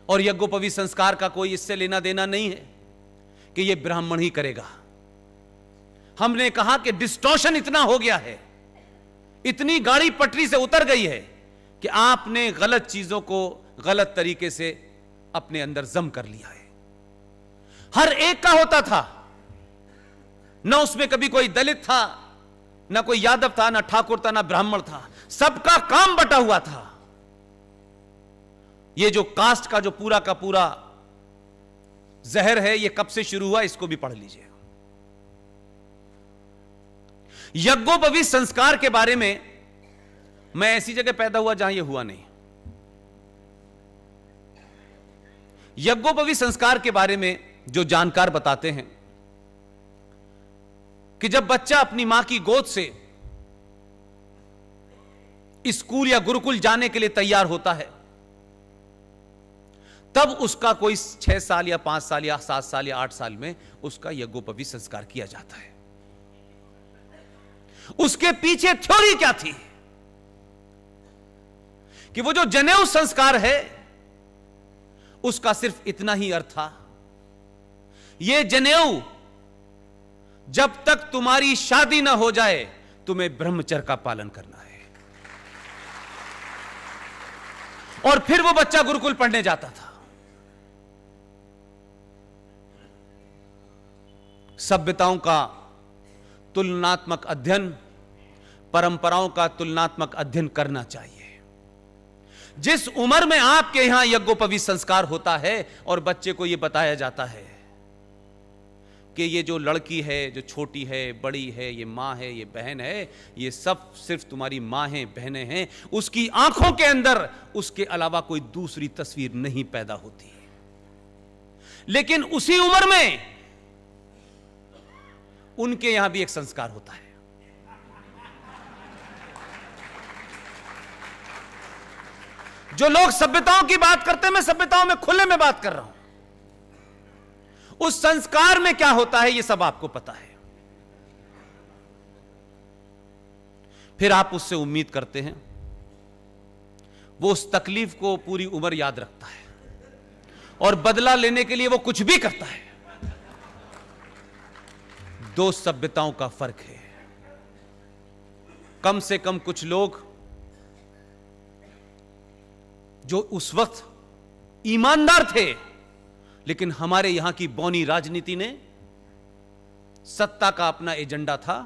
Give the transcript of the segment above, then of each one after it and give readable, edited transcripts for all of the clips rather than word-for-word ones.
और यज्ञोपवीत संस्कार का कोई इससे लेना देना नहीं है कि यह ब्राह्मण ही करेगा। हमने कहा कि डिस्टॉर्शन इतना हो गया है, इतनी गाड़ी पटरी से उतर गई है कि आपने गलत चीजों को गलत तरीके से अपने अंदर जम कर लिया है। हर एक का होता था, न उसमें कभी कोई दलित था, न कोई यादव था, न ठाकुर था, न ब्राह्मण था, सबका काम बटा हुआ था। ये जो कास्ट का जो पूरा का पूरा जहर है, ये कब से शुरू हुआ, इसको भी पढ़ लीजिए। यज्ञोपवीत संस्कार के बारे में मैं ऐसी जगह पैदा हुआ जहां यह हुआ नहीं। यज्ञोपवीत संस्कार के बारे में जो जानकार बताते हैं कि जब बच्चा अपनी मां की गोद से स्कूल या गुरुकुल जाने के लिए तैयार होता है, तब उसका कोई 6 साल या 5 साल या 7 साल या 8 साल में उसका यज्ञोपवीत संस्कार किया जाता है। उसके पीछे थ्योरी क्या थी कि वो जो जनेऊ संस्कार है उसका सिर्फ इतना ही अर्थ था, ये जनेऊ जब तक तुम्हारी शादी ना हो जाए तुम्हें ब्रह्मचर्य का पालन करना है। और फिर वो बच्चा गुरुकुल पढ़ने जाता था। सभ्यताओं का तुलनात्मक अध्ययन, परंपराओं का तुलनात्मक अध्ययन करना चाहिए। जिस उम्र में आपके यहां यज्ञोपवीत संस्कार होता है और बच्चे को यह बताया जाता है कि ये जो लड़की है, जो छोटी है, बड़ी है, ये मां है, ये बहन है, ये सब सिर्फ तुम्हारी मां है, बहनें हैं, उसकी आंखों के अंदर उसके अलावा कोई दूसरी तस्वीर नहीं पैदा होती। लेकिन उसी उम्र में उनके यहां भी एक संस्कार होता है। जो लोग सभ्यताओं की बात करते हैं, मैं सभ्यताओं में खुले में बात कर रहा हूं। उस संस्कार में क्या होता है, यह सब आपको पता है। फिर आप उससे उम्मीद करते हैं वो उस तकलीफ को पूरी उम्र याद रखता है और बदला लेने के लिए वो कुछ भी करता है। दो सभ्यताओं का फर्क है। कम से कम कुछ लोग जो उस वक्त ईमानदार थे, लेकिन हमारे यहां की बौनी राजनीति ने सत्ता का अपना एजेंडा था,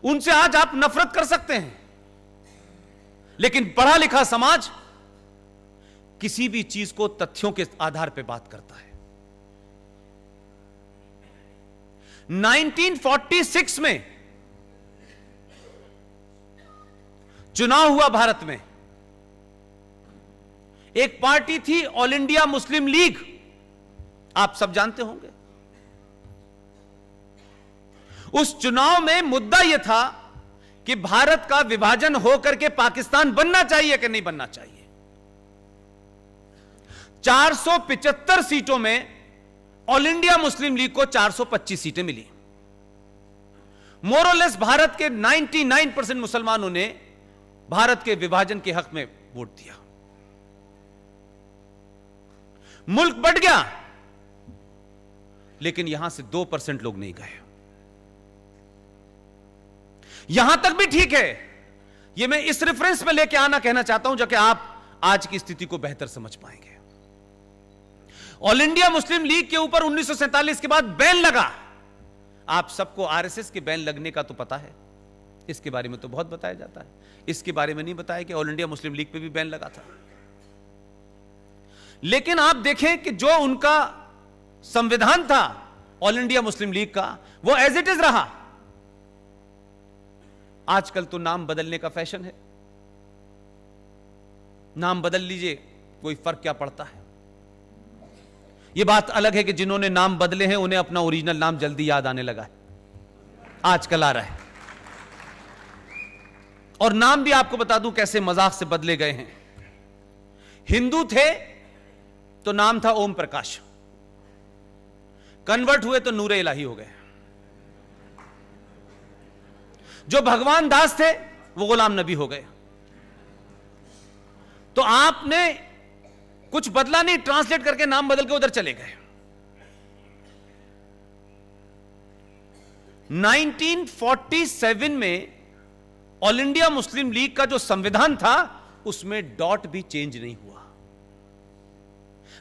उनसे आज आप नफरत कर सकते हैं। लेकिन पढ़ा लिखा समाज किसी भी चीज को तथ्यों के आधार पर बात करता है। 1946 में चुनाव हुआ भारत में। एक पार्टी थी ऑल इंडिया मुस्लिम लीग, आप सब जानते होंगे। उस चुनाव में मुद्दा यह था कि भारत का विभाजन होकर के पाकिस्तान बनना चाहिए कि नहीं बनना चाहिए। 475 सीटों में ऑल इंडिया मुस्लिम लीग को 425 सीटें मिली। मोरलेस भारत के 99% मुसलमानों ने भारत के विभाजन के हक में वोट दिया। मुल्क बढ़ गया, लेकिन यहां से 2% लोग नहीं गए। यहां तक भी ठीक है। यह मैं इस रेफरेंस में लेके आना कहना चाहता हूं, जाके आप आज की स्थिति को बेहतर समझ पाएंगे। ऑल इंडिया मुस्लिम लीग के ऊपर 1947 के बाद बैन लगा। आप सबको आरएसएस के बैन लगने का तो पता है, इसके बारे में तो बहुत बताया जाता है। इसके बारे में नहीं बताया कि ऑल इंडिया मुस्लिम लीग पे भी बैन लगा था। लेकिन आप देखें कि जो उनका संविधान था ऑल इंडिया मुस्लिम लीग का, वो एज इट इज रहा। आजकल तो नाम बदलने का फैशन है। नाम बदल लीजिए, कोई फर्क क्या पड़ता है। यह बात अलग है कि जिन्होंने नाम बदले हैं उन्हें अपना ओरिजिनल नाम जल्दी याद आने लगा है, आजकल आ रहा है। और नाम भी आपको बता दूं कैसे मजाक से बदले गए हैं। हिंदू थे तो नाम था ओम प्रकाश, कन्वर्ट हुए तो नूरे इलाही हो गए। जो भगवान दास थे वो गुलाम नबी हो गए। तो आपने कुछ बदला नहीं, ट्रांसलेट करके नाम बदल के उधर चले गए। 1947 में ऑल इंडिया मुस्लिम लीग का जो संविधान था उसमें डॉट भी चेंज नहीं हुआ।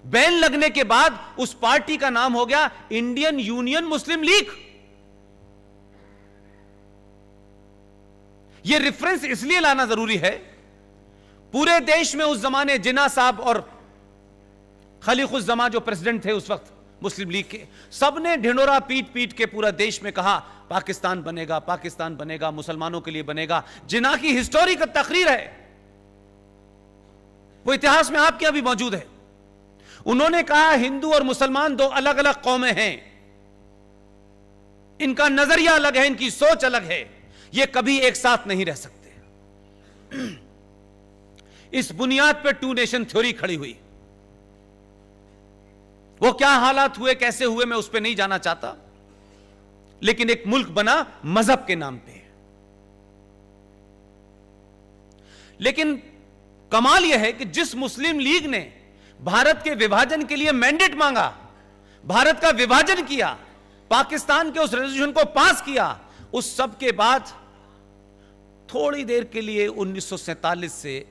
बैन लगने के बाद उस पार्टी का नाम हो गया इंडियन यूनियन मुस्लिम लीग। यह रेफरेंस इसलिए लाना जरूरी है, पूरे देश में उस जमाने जिन्ना साहब और खलीकुज़्ज़मा जो प्रेसिडेंट थे उस वक्त मुस्लिम लीग के, सबने ढिंडोरा पीट पीट के पूरा देश में कहा पाकिस्तान बनेगा, पाकिस्तान बनेगा, मुसलमानों के लिए बनेगा। जिन्ना की हिस्टोरी का तकरीर है, वो इतिहास में आपके अभी मौजूद है। उन्होंने कहा हिंदू और मुसलमान दो अलग अलग कौमें हैं, इनका नजरिया अलग है, इनकी सोच अलग है, ये कभी एक साथ नहीं रह सकते। इस बुनियाद पर टू नेशन थ्योरी खड़ी हुई। वो क्या हालात हुए, कैसे हुए, मैं उस पर नहीं जाना चाहता, लेकिन एक मुल्क बना मजहब के नाम पे। लेकिन कमाल यह है कि जिस मुस्लिम लीग ने भारत के विभाजन के लिए मैंडेट मांगा, भारत का विभाजन किया, पाकिस्तान के उस रेजोल्यूशन को पास किया, उस सब के बाद थोड़ी देर के लिए 1947 से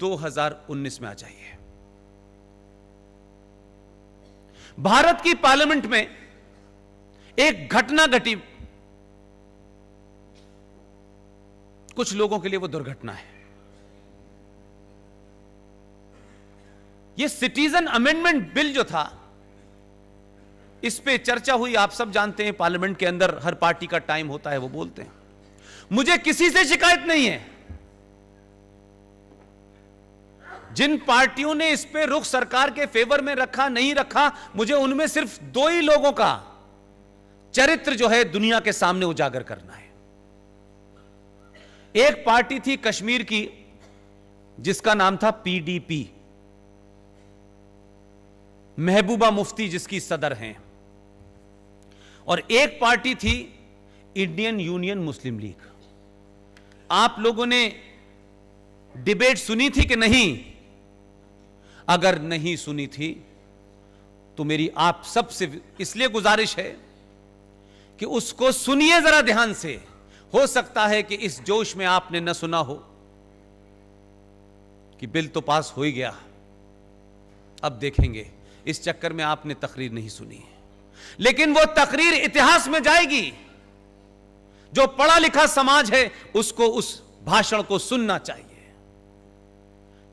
2019 में आ जाइए, भारत की पार्लियामेंट में एक घटना घटी। कुछ लोगों के लिए वो दुर्घटना है। ये सिटीजन अमेंडमेंट बिल जो था, इस पे चर्चा हुई, आप सब जानते हैं पार्लियामेंट के अंदर हर पार्टी का टाइम होता है, वो बोलते हैं। मुझे किसी से शिकायत नहीं है। जिन पार्टियों ने इस पे रुख सरकार के फेवर में रखा नहीं रखा, मुझे उनमें सिर्फ दो ही लोगों का चरित्र जो है दुनिया के सामने उजागर करना है। एक पार्टी थी कश्मीर की जिसका नाम था पीडीपी, महबूबा मुफ्ती जिसकी सदर हैं, और एक पार्टी थी इंडियन यूनियन मुस्लिम लीग। आप लोगों ने डिबेट सुनी थी कि नहीं? अगर नहीं सुनी थी तो मेरी आप सबसे इसलिए गुजारिश है कि उसको सुनिए जरा ध्यान से। हो सकता है कि इस जोश में आपने न सुना हो कि बिल तो पास हो ही गया, अब देखेंगे, इस चक्कर में आपने तकरीर नहीं सुनी है। लेकिन वो तकरीर इतिहास में जाएगी। जो पढ़ा लिखा समाज है उसको उस भाषण को सुनना चाहिए।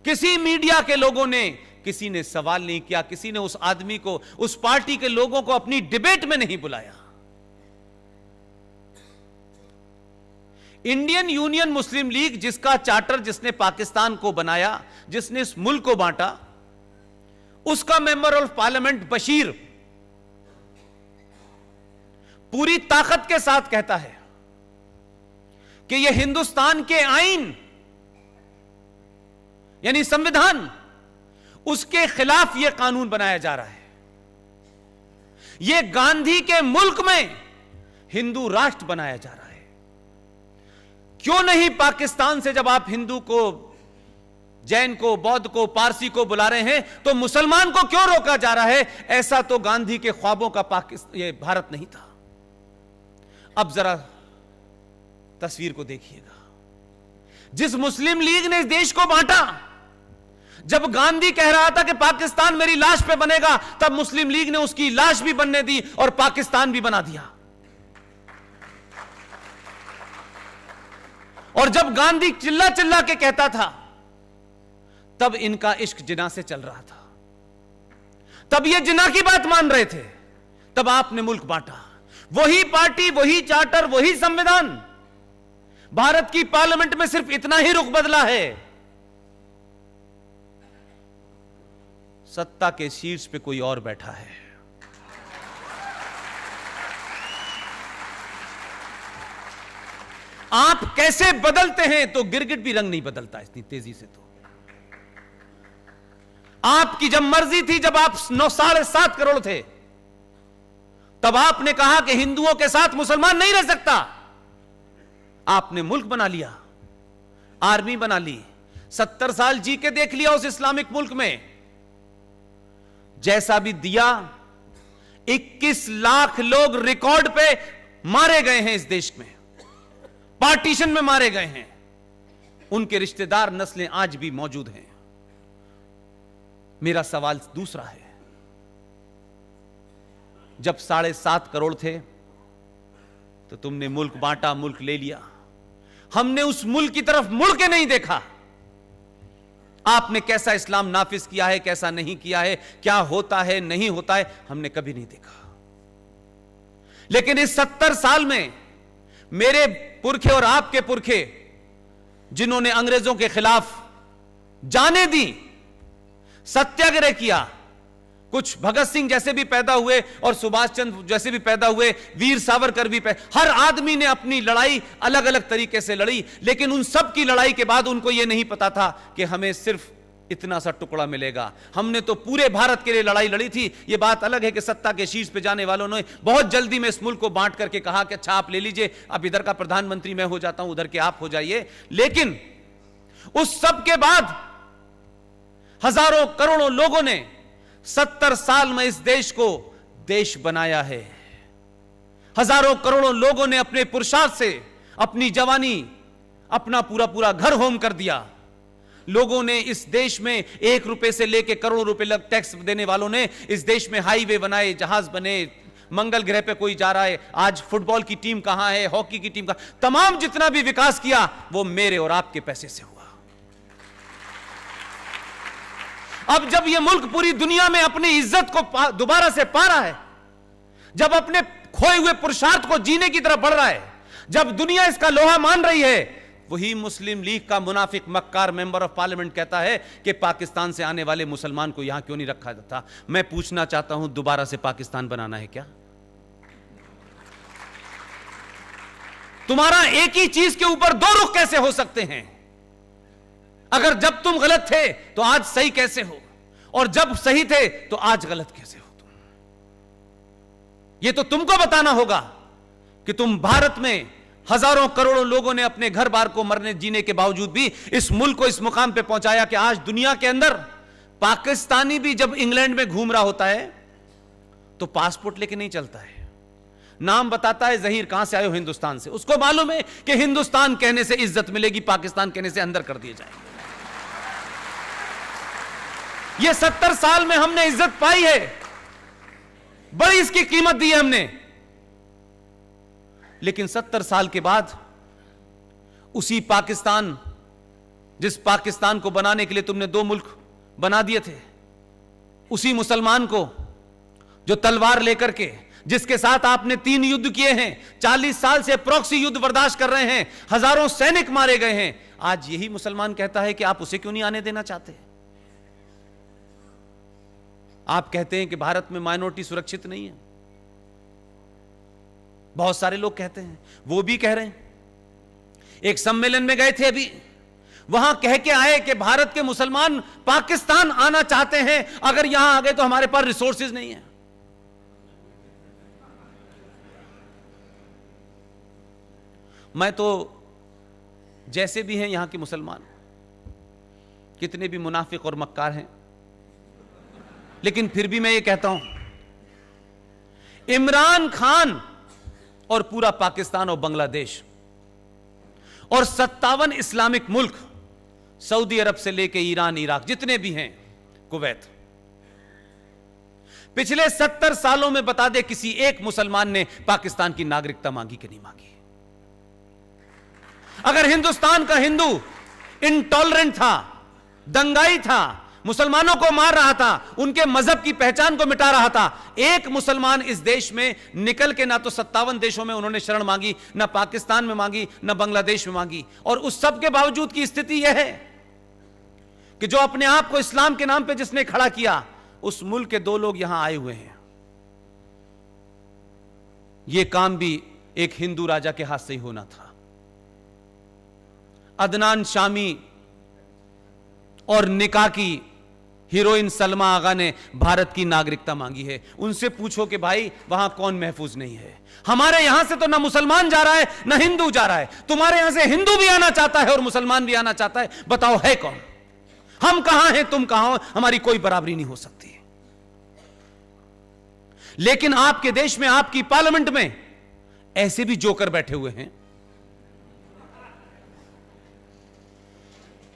किसी मीडिया के लोगों ने, किसी ने सवाल नहीं किया, किसी ने उस आदमी को, उस पार्टी के लोगों को अपनी डिबेट में नहीं बुलाया। इंडियन यूनियन मुस्लिम लीग जिसका चार्टर जिसने पाकिस्तान को बनाया, जिसने इस मुल्क को बांटा, उसका मेंबर ऑफ पार्लियामेंट बशीर पूरी ताकत के साथ कहता है कि यह हिंदुस्तान के आईन यानी संविधान, उसके खिलाफ यह कानून बनाया जा रहा है। यह गांधी के मुल्क में हिंदू राष्ट्र बनाया जा रहा है। क्यों नहीं पाकिस्तान से जब आप हिंदू को, जैन को, बौद्ध को, पारसी को बुला रहे हैं, तो मुसलमान को क्यों रोका जा रहा है? ऐसा तो गांधी के ख्वाबों का ये भारत नहीं था। अब जरा तस्वीर को देखिएगा। जिस मुस्लिम लीग ने इस देश को बांटा, जब गांधी कह रहा था कि पाकिस्तान मेरी लाश पे बनेगा, तब मुस्लिम लीग ने उसकी लाश भी बनने दी और पाकिस्तान भी बना दिया। और जब गांधी चिल्ला चिल्ला के कहता था, तब इनका इश्क जिना से चल रहा था, तब ये जिना की बात मान रहे थे, तब आपने मुल्क बांटा। वही पार्टी, वही चार्टर, वही संविधान। भारत की पार्लियामेंट में सिर्फ इतना ही रुख बदला है, सत्ता के शीर्ष पे कोई और बैठा है। आप कैसे बदलते हैं तो गिरगिट भी रंग नहीं बदलता इतनी तेजी से। तो आपकी जब मर्जी थी, जब आप 9.7 करोड़ थे, तब आपने कहा कि हिंदुओं के साथ मुसलमान नहीं रह सकता। आपने मुल्क बना लिया, आर्मी बना ली, 70 साल जी के देख लिया उस इस्लामिक मुल्क में। जैसा भी दिया, 21 लाख लोग रिकॉर्ड पे मारे गए हैं इस देश में, पार्टीशन में मारे गए हैं। उनके रिश्तेदार नस्लें आज भी मौजूद हैं। मेरा सवाल दूसरा है, जब 7.5 करोड़ थे तो तुमने मुल्क बांटा, मुल्क ले लिया। हमने उस मुल्क की तरफ मुड़ के नहीं देखा। आपने कैसा इस्लाम नाफिज किया है, कैसा नहीं किया है, क्या होता है नहीं होता है, हमने कभी नहीं देखा। लेकिन इस 70 साल में मेरे पुरखे और आपके पुरखे जिन्होंने अंग्रेजों के खिलाफ जानें दी, सत्याग्रह किया, कुछ भगत सिंह जैसे भी पैदा हुए और सुभाष चंद्र जैसे भी पैदा हुए, वीर सावरकर भी हर आदमी ने अपनी लड़ाई अलग अलग तरीके से लड़ी। लेकिन उन सब की लड़ाई के बाद उनको यह नहीं पता था कि हमें सिर्फ इतना सा टुकड़ा मिलेगा। हमने तो पूरे भारत के लिए लड़ाई लड़ी थी। यह बात अलग है कि सत्ता के शीर्ष पे जाने वालों ने बहुत जल्दी में इस मुल्क को बांट करके कहा कि अच्छा आप ले लीजिए, अब इधर का प्रधानमंत्री मैं हो जाता हूं, उधर के आप हो जाइए। लेकिन उस सब के बाद हजारों करोड़ों लोगों ने 70 साल में इस देश को देश बनाया है। हजारों करोड़ों लोगों ने अपने पुरुषार्थ से अपनी जवानी, अपना पूरा पूरा घर होम कर दिया। लोगों ने इस देश में 1 रुपए से लेकर करोड़ों रुपए लग टैक्स देने वालों ने इस देश में हाईवे बनाए, जहाज बने, मंगल ग्रह पे कोई जा रहा है, आज फुटबॉल की टीम कहां है, हॉकी की टीम कहां, तमाम जितना भी विकास किया वो मेरे और आपके पैसे से हुआ। अब जब यह मुल्क पूरी दुनिया में अपनी इज्जत को दोबारा से पा रहा है, जब अपने खोए हुए पुरुषार्थ को जीने की तरफ बढ़ रहा है, जब दुनिया इसका लोहा मान रही है, वही मुस्लिम लीग का मुनाफिक मक्कार मेंबर ऑफ पार्लियामेंट कहता है कि पाकिस्तान से आने वाले मुसलमान को यहां क्यों नहीं रखा जाता। मैं पूछना चाहता हूं, दोबारा से पाकिस्तान बनाना है क्या? तुम्हारा एक ही चीज के ऊपर 2 रुख कैसे हो सकते हैं? अगर जब तुम गलत थे तो आज सही कैसे हो, और जब सही थे तो आज गलत कैसे हो तुम? यह तो तुमको बताना होगा कि तुम भारत में हजारों करोड़ों लोगों ने अपने घर बार को मरने जीने के बावजूद भी इस मुल्क को इस मुकाम पे पहुंचाया कि आज दुनिया के अंदर पाकिस्तानी भी जब इंग्लैंड में घूम रहा होता है तो पासपोर्ट लेके नहीं चलता है, नाम बताता है जहीर कहां से आए हो, हिंदुस्तान से। उसको मालूम है कि हिंदुस्तान कहने से इज्जत मिलेगी, पाकिस्तान कहने से अंदर कर दिए जाएंगे। ये 70 साल में हमने इज्जत पाई है, बड़ी इसकी कीमत दी है हमने। लेकिन 70 साल के बाद उसी पाकिस्तान, जिस पाकिस्तान को बनाने के लिए तुमने 2 मुल्क बना दिए थे, उसी मुसलमान को जो तलवार लेकर के, जिसके साथ आपने 3 युद्ध किए हैं, 40 साल से प्रॉक्सी युद्ध बर्दाश्त कर रहे हैं, हजारों सैनिक मारे गए हैं, आज यही मुसलमान कहता है कि आप उसे क्यों नहीं आने देना चाहते? आप कहते हैं कि भारत में माइनॉरिटी सुरक्षित नहीं है। बहुत सारे लोग कहते हैं, वो भी कह रहे हैं। एक सम्मेलन में गए थे अभी, वहां कह के आए कि भारत के मुसलमान पाकिस्तान आना चाहते हैं, अगर यहां आ गए तो हमारे पास रिसोर्सेज नहीं है। मैं तो जैसे भी हैं यहां के मुसलमान, कितने भी मुनाफिक और मक्कार हैं, लेकिन फिर भी मैं ये कहता हूं, इमरान खान और पूरा पाकिस्तान और बांग्लादेश और 57 इस्लामिक मुल्क, सऊदी अरब से लेके ईरान, इराक, जितने भी हैं, कुवैत, पिछले 70 सालों में बता दे किसी एक मुसलमान ने पाकिस्तान की नागरिकता मांगी कि नहीं मांगी? अगर हिंदुस्तान का हिंदू इंटॉलरेंट था, दंगाई था, मुसलमानों को मार रहा था, उनके मजहब की पहचान को मिटा रहा था, एक मुसलमान इस देश में निकल के ना तो 57 देशों में उन्होंने शरण मांगी, ना पाकिस्तान में मांगी, ना बांग्लादेश में मांगी। और उस सब के बावजूद की स्थिति यह है कि जो अपने आप को इस्लाम के नाम पे जिसने खड़ा किया, उस मुल्क के 2 लोग यहां आए हुए हैं। यह काम भी एक हिंदू राजा के हाथ से ही होना था। अदनान शामी और निकाह की हीरोइन सलमा आगा ने भारत की नागरिकता मांगी है। उनसे पूछो कि भाई वहां कौन महफूज नहीं है? हमारे यहां से तो ना मुसलमान जा रहा है ना हिंदू जा रहा है, तुम्हारे यहां से हिंदू भी आना चाहता है और मुसलमान भी आना चाहता है। बताओ है कौन? हम कहां हैं, तुम कहां हो? हमारी कोई बराबरी नहीं हो सकती। लेकिन आपके देश में, आपकी पार्लियामेंट में ऐसे भी जोकर बैठे हुए हैं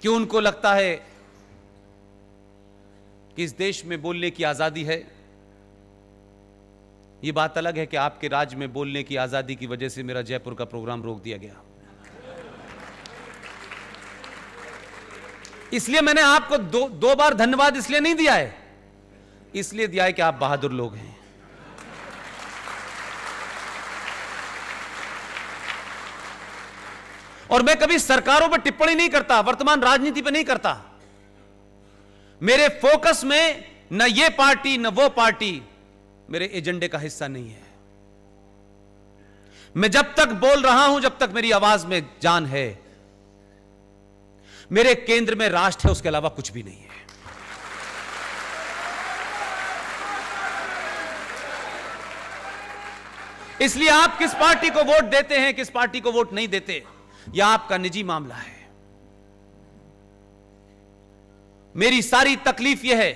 कि उनको लगता है कि इस देश में बोलने की आजादी है। यह बात अलग है कि आपके राज्य में बोलने की आजादी की वजह से मेरा जयपुर का प्रोग्राम रोक दिया गया। इसलिए मैंने आपको दो बार धन्यवाद इसलिए नहीं दिया है, इसलिए दिया है कि आप बहादुर लोग हैं। और मैं कभी सरकारों पर टिप्पणी नहीं करता, वर्तमान राजनीति पर नहीं करता। मेरे फोकस में न ये पार्टी न वो पार्टी मेरे एजेंडे का हिस्सा नहीं है। मैं जब तक बोल रहा हूं, जब तक मेरी आवाज में जान है, मेरे केंद्र में राष्ट्र है, उसके अलावा कुछ भी नहीं है। इसलिए आप किस पार्टी को वोट देते हैं, किस पार्टी को वोट नहीं देते, यह आपका निजी मामला है। मेरी सारी तकलीफ यह है,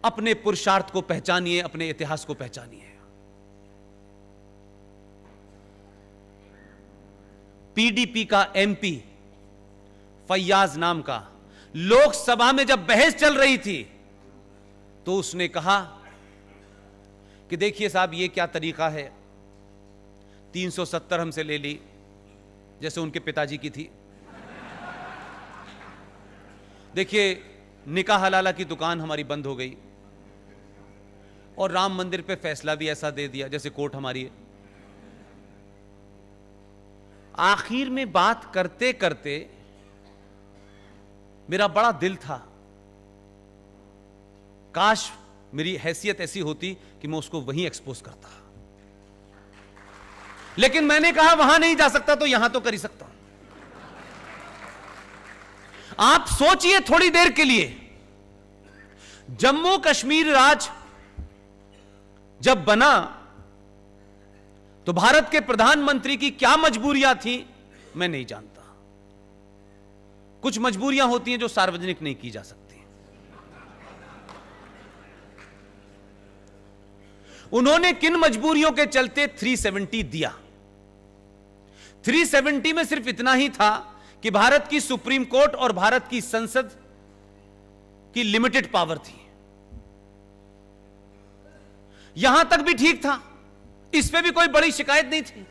अपने पुरुषार्थ को पहचानिए, अपने इतिहास को पहचानिए। पीडीपी का एमपी फैयाज नाम का, लोकसभा में जब बहस चल रही थी तो उसने कहा कि देखिए साहब, ये क्या तरीका है, 370 हमसे ले ली जैसे उनके पिताजी की थी। देखिए, निकाह हलाला की दुकान हमारी बंद हो गई और राम मंदिर पे फैसला भी ऐसा दे दिया जैसे कोर्ट हमारी है। आखिर में बात करते करते मेरा बड़ा दिल था, काश मेरी हैसियत ऐसी होती कि मैं उसको वहीं एक्सपोज करता, लेकिन मैंने कहा वहां नहीं जा सकता तो यहां तो कर ही सकता हूं। आप सोचिए थोड़ी देर के लिए, जम्मू कश्मीर राज्य जब बना तो भारत के प्रधानमंत्री की क्या मजबूरियां थी मैं नहीं जानता। कुछ मजबूरियां होती हैं जो सार्वजनिक नहीं की जा सकती। उन्होंने किन मजबूरियों के चलते 370 दिया? 370 में सिर्फ इतना ही था कि भारत की सुप्रीम कोर्ट और भारत की संसद की लिमिटेड पावर थी। यहां तक भी ठीक था, इस पे भी कोई बड़ी शिकायत नहीं थी।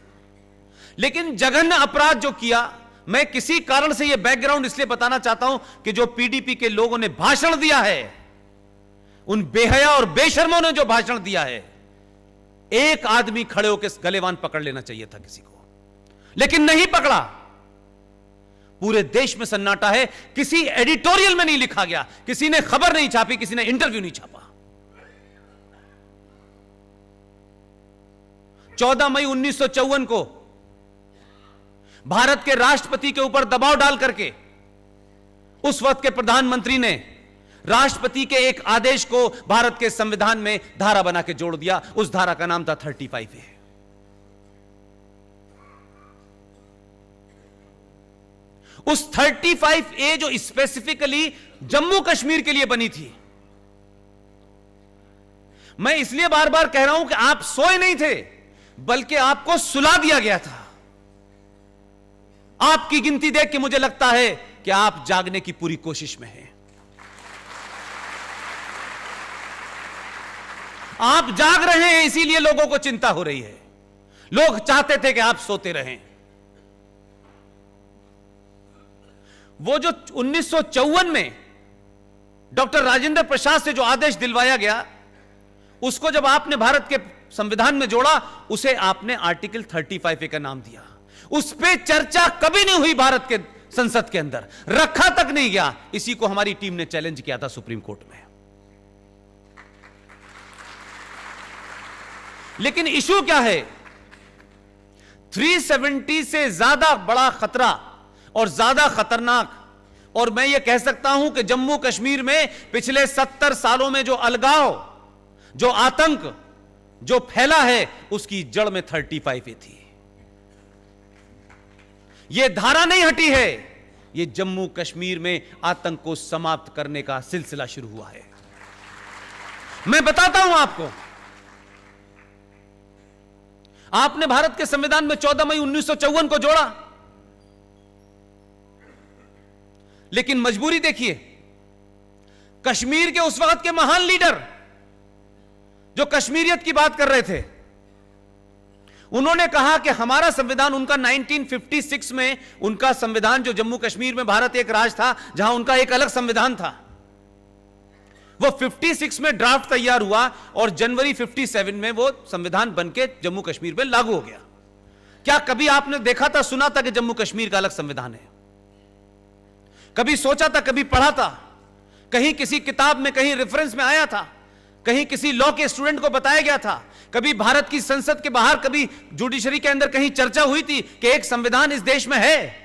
लेकिन जघन्य अपराध जो किया, मैं किसी कारण से यह बैकग्राउंड इसलिए बताना चाहता हूं कि जो पीडीपी के लोगों ने भाषण दिया है, उन बेहया और बेशर्मों ने जो भाषण दिया है, एक आदमी खड़े होकर गलेवान पकड़ लेना चाहिए था किसी को, लेकिन नहीं पकड़ा। पूरे देश में सन्नाटा है, किसी एडिटोरियल में नहीं लिखा गया, किसी ने खबर नहीं छापी, किसी ने इंटरव्यू नहीं छापा। 14 मई 1954 को भारत के राष्ट्रपति के ऊपर दबाव डाल करके उस वक्त के प्रधानमंत्री ने राष्ट्रपति के एक आदेश को भारत के संविधान में धारा बना के जोड़ दिया। उस धारा का नाम था 35A। उस 35A जो स्पेसिफिकली जम्मू कश्मीर के लिए बनी थी। मैं इसलिए बार बार कह रहा हूं कि आप सोए नहीं थे, बल्कि आपको सुला दिया गया था। आपकी गिनती देख के मुझे लगता है कि आप जागने की पूरी कोशिश में हैं। आप जाग रहे हैं, इसीलिए लोगों को चिंता हो रही है। लोग चाहते थे कि आप सोते रहें। वो जो 1954 में डॉक्टर राजेंद्र प्रसाद से जो आदेश दिलवाया गया, उसको जब आपने भारत के संविधान में जोड़ा, उसे आपने आर्टिकल 35A का नाम दिया। उस पे चर्चा कभी नहीं हुई भारत के संसद के अंदर, रखा तक नहीं गया। इसी को हमारी टीम ने चैलेंज किया था सुप्रीम कोर्ट में। लेकिन इशू क्या है? 370 से ज्यादा बड़ा खतरा और ज्यादा खतरनाक, और मैं यह कह सकता हूं कि जम्मू कश्मीर में पिछले 70 सालों में जो अलगाव, जो आतंक जो फैला है, उसकी जड़ में 35A थी। यह धारा नहीं हटी है, यह जम्मू कश्मीर में आतंक को समाप्त करने का सिलसिला शुरू हुआ है। मैं बताता हूं आपको, आपने भारत के संविधान में 14 मई 1954 को जोड़ा, लेकिन मजबूरी देखिए, कश्मीर के उस वक्त के महान लीडर जो कश्मीरियत की बात कर रहे थे, उन्होंने कहा कि हमारा संविधान, उनका 1956 में उनका संविधान, जो जम्मू कश्मीर में भारत एक राज्य था जहां उनका एक अलग संविधान था, वो 56 में ड्राफ्ट तैयार हुआ और जनवरी 57 में वो संविधान बनके जम्मू कश्मीर में लागू हो गया। क्या कभी आपने देखा था, सुना था कि जम्मू कश्मीर का अलग संविधान है? कभी सोचा था, कभी पढ़ा था, कहीं किसी किताब में, कहीं रेफरेंस में आया था, कहीं किसी लॉ के स्टूडेंट को बताया गया था, कभी भारत की संसद के बाहर, कभी जुडिशरी के अंदर कहीं चर्चा हुई थी कि एक संविधान इस देश में है?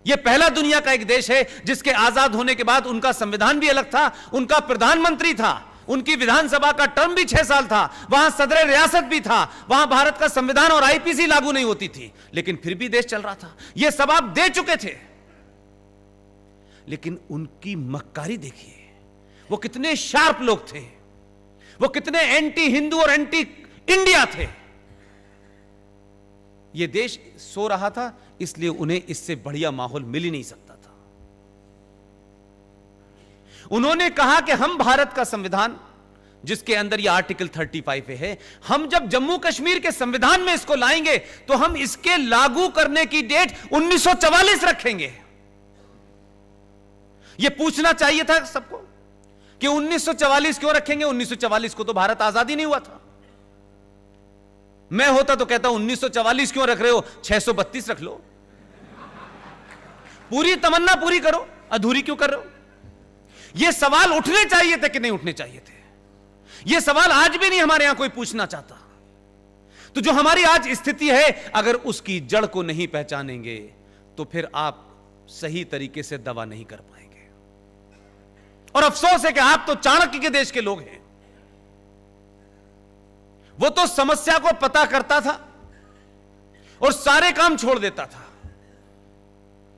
यह पहला दुनिया का एक देश है जिसके आजाद होने के बाद उनका संविधान भी अलग था, उनका प्रधानमंत्री था, उनकी विधानसभा का टर्म भी 6 साल था, वहां सदर रियासत भी था, वहां भारत का संविधान और आईपीसी लागू नहीं होती थी, लेकिन फिर भी देश चल रहा था। यह सब आप दे चुके थे, लेकिन उनकी मक्कारी देखिए, वो कितने शार्प लोग थे, वो कितने एंटी हिंदू और एंटी इंडिया थे। यह देश सो रहा था, इसलिए उन्हें इससे बढ़िया माहौल मिल ही नहीं सकता था। उन्होंने कहा कि हम भारत का संविधान, जिसके अंदर यह आर्टिकल 35 है, हम जब जम्मू कश्मीर के संविधान में इसको लाएंगे तो हम इसके लागू करने की डेट 1944 रखेंगे। यह पूछना चाहिए था सबको कि 1944 क्यों रखेंगे? 1944 को तो भारत आजादी नहीं हुआ था। मैं होता तो कहता 1944 क्यों रख रहे हो, 632 रख लो, पूरी तमन्ना पूरी करो, अधूरी क्यों कर रहे हो? यह सवाल उठने चाहिए थे कि नहीं उठने चाहिए थे? यह सवाल आज भी नहीं हमारे यहां कोई पूछना चाहता। तो जो हमारी आज स्थिति है, अगर उसकी जड़ को नहीं पहचानेंगे तो फिर आप सही तरीके से दवा नहीं कर पाएंगे। और अफसोस है कि आप तो चाणक्य के देश के लोग हैं। वो तो समस्या को पता करता था और सारे काम छोड़ देता था।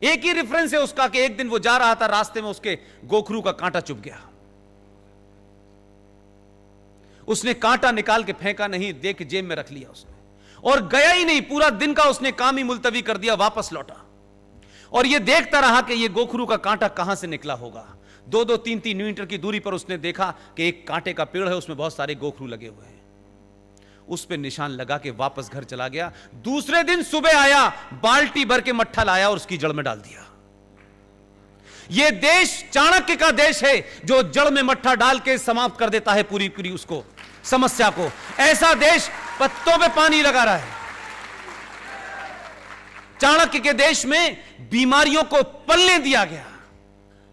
एक ही रेफरेंस है उसका कि एक दिन वो जा रहा था, रास्ते में उसके गोखरू का कांटा चुभ गया, उसने कांटा निकाल के फेंका नहीं, दे के जेब में रख लिया उसने, और गया ही नहीं, पूरा दिन का उसने काम ही मुलतवी कर दिया, वापस लौटा और ये देखता रहा कि ये गोखरू का कांटा कहां से निकला होगा। 2-2, 3-3 मीटर की दूरी पर उसने देखा कि एक कांटे का पेड़ है, उसमें बहुत सारे गोखरू लगे हुए हैं। उस पे निशान लगा के वापस घर चला गया। दूसरे दिन सुबह आया, बाल्टी भर के मट्ठा लाया और उसकी जड़ में डाल दिया। यह देश चाणक्य का देश है, जो जड़ में मट्ठा डाल के समाप्त कर देता है पूरी पूरी उसको, समस्या को। ऐसा देश पत्तों पे पानी लगा रहा है। चाणक्य के देश में बीमारियों को पलने दिया गया।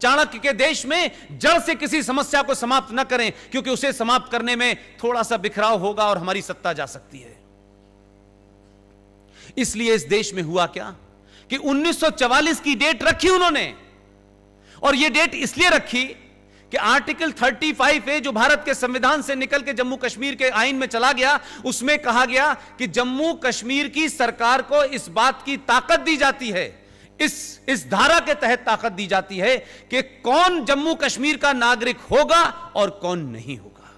चाणक्य के देश में जड़ से किसी समस्या को समाप्त न करें, क्योंकि उसे समाप्त करने में थोड़ा सा बिखराव होगा और हमारी सत्ता जा सकती है। इसलिए इस देश में हुआ क्या कि 1944 की डेट रखी उन्होंने, और यह डेट इसलिए रखी कि आर्टिकल 35A जो भारत के संविधान से निकल के जम्मू कश्मीर के आईन में चला गया, उसमें कहा गया कि जम्मू कश्मीर की सरकार को इस बात की ताकत दी जाती है, इस धारा के तहत ताकत दी जाती है कि कौन जम्मू कश्मीर का नागरिक होगा और कौन नहीं होगा।